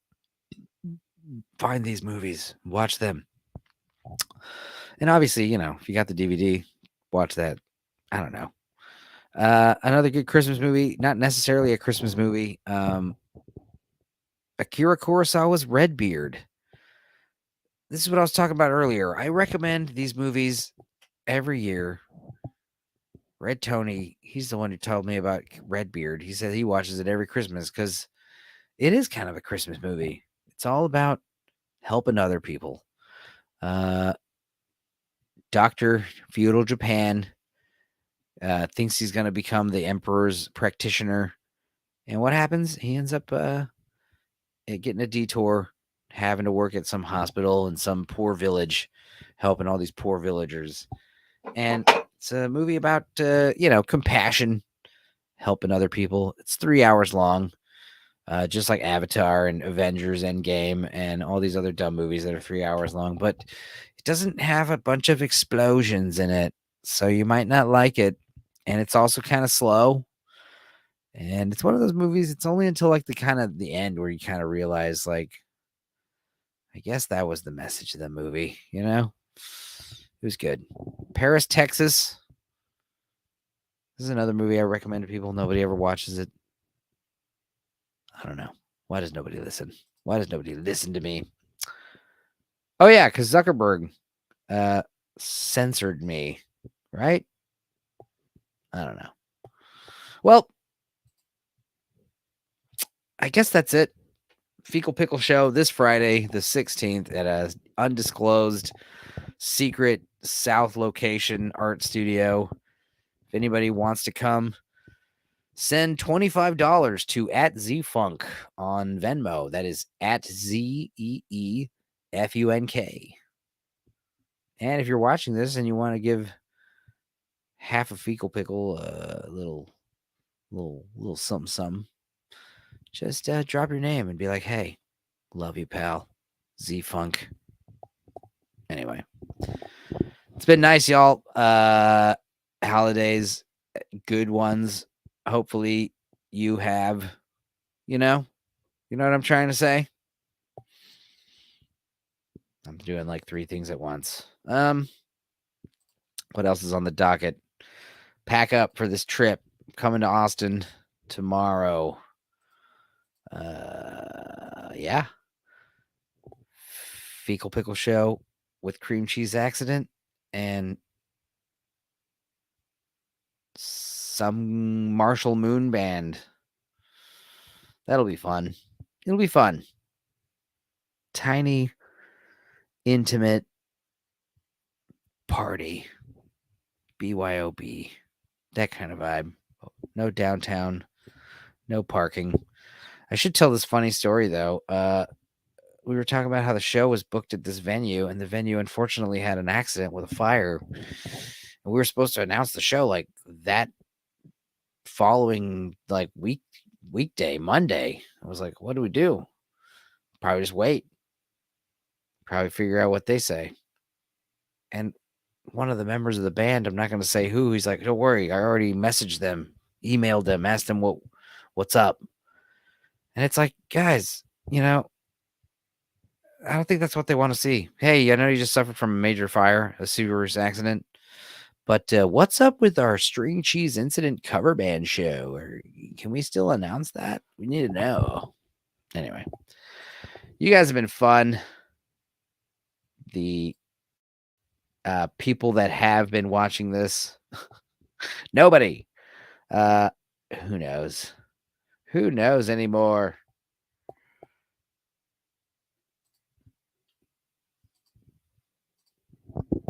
Find these movies, watch them. And obviously, if you got the DVD, watch that. I don't know. Another good Christmas movie, not necessarily a Christmas movie. Akira Kurosawa's Redbeard. This is what I was talking about earlier. I recommend these movies every year. Red Tony, he's the one who told me about Redbeard. He said he watches it every Christmas because it is kind of a Christmas movie. It's all about helping other people. Dr. Feudal Japan thinks he's going to become the emperor's practitioner. And what happens? He ends up getting a detour, having to work at some hospital in some poor village, helping all these poor villagers. And it's a movie about, compassion, helping other people. It's 3 hours long, just like Avatar and Avengers Endgame and all these other dumb movies that are 3 hours long. But it doesn't have a bunch of explosions in it, so you might not like it. And it's also kind of slow. And it's one of those movies, it's only until like the end where you kind of realize, like, I guess that was the message of the movie, It was good. Paris, Texas. This is another movie I recommend to people. Nobody ever watches it. I don't know. Why does nobody listen? Why does nobody listen to me? Oh, yeah, because Zuckerberg censored me, right? I don't know. Well, I guess that's it. Fecal Pickle Show this Friday, the 16th, at a undisclosed secret South location art studio. If anybody wants to come, send $25 to @ZFunk on Venmo. That is @ZEEFUNK. And if you're watching this and you want to give half a Fecal Pickle a little something, just drop your name and be like, hey, love you, pal. Z-Funk. Anyway, it's been nice, y'all. Holidays, good ones. Hopefully you have, you know what I'm trying to say? I'm doing like 3 things at once. What else is on the docket? Pack up for this trip. Coming to Austin tomorrow. Yeah. Fecal Pickle Show with Cream Cheese Accident and some Marshall Moon band. That'll be fun. It'll be fun. Tiny, intimate party. BYOB. That kind of vibe. No downtown. No parking. I should tell this funny story, though. We were talking about how the show was booked at this venue, and the venue unfortunately had an accident with a fire. And we were supposed to announce the show like that following like weekday, Monday. I was like, what do we do? Probably just wait. Probably figure out what they say. And one of the members of the band, I'm not going to say who, he's like, don't worry, I already messaged them, emailed them, asked them what's up. And it's like, guys, I don't think that's what they want to see. Hey, I know you just suffered from a major fire, a serious accident, but what's up with our string cheese incident cover band show? Or can we still announce that? We need to know. Anyway, you guys have been fun. The people that have been watching this, nobody. Who knows? Who knows anymore?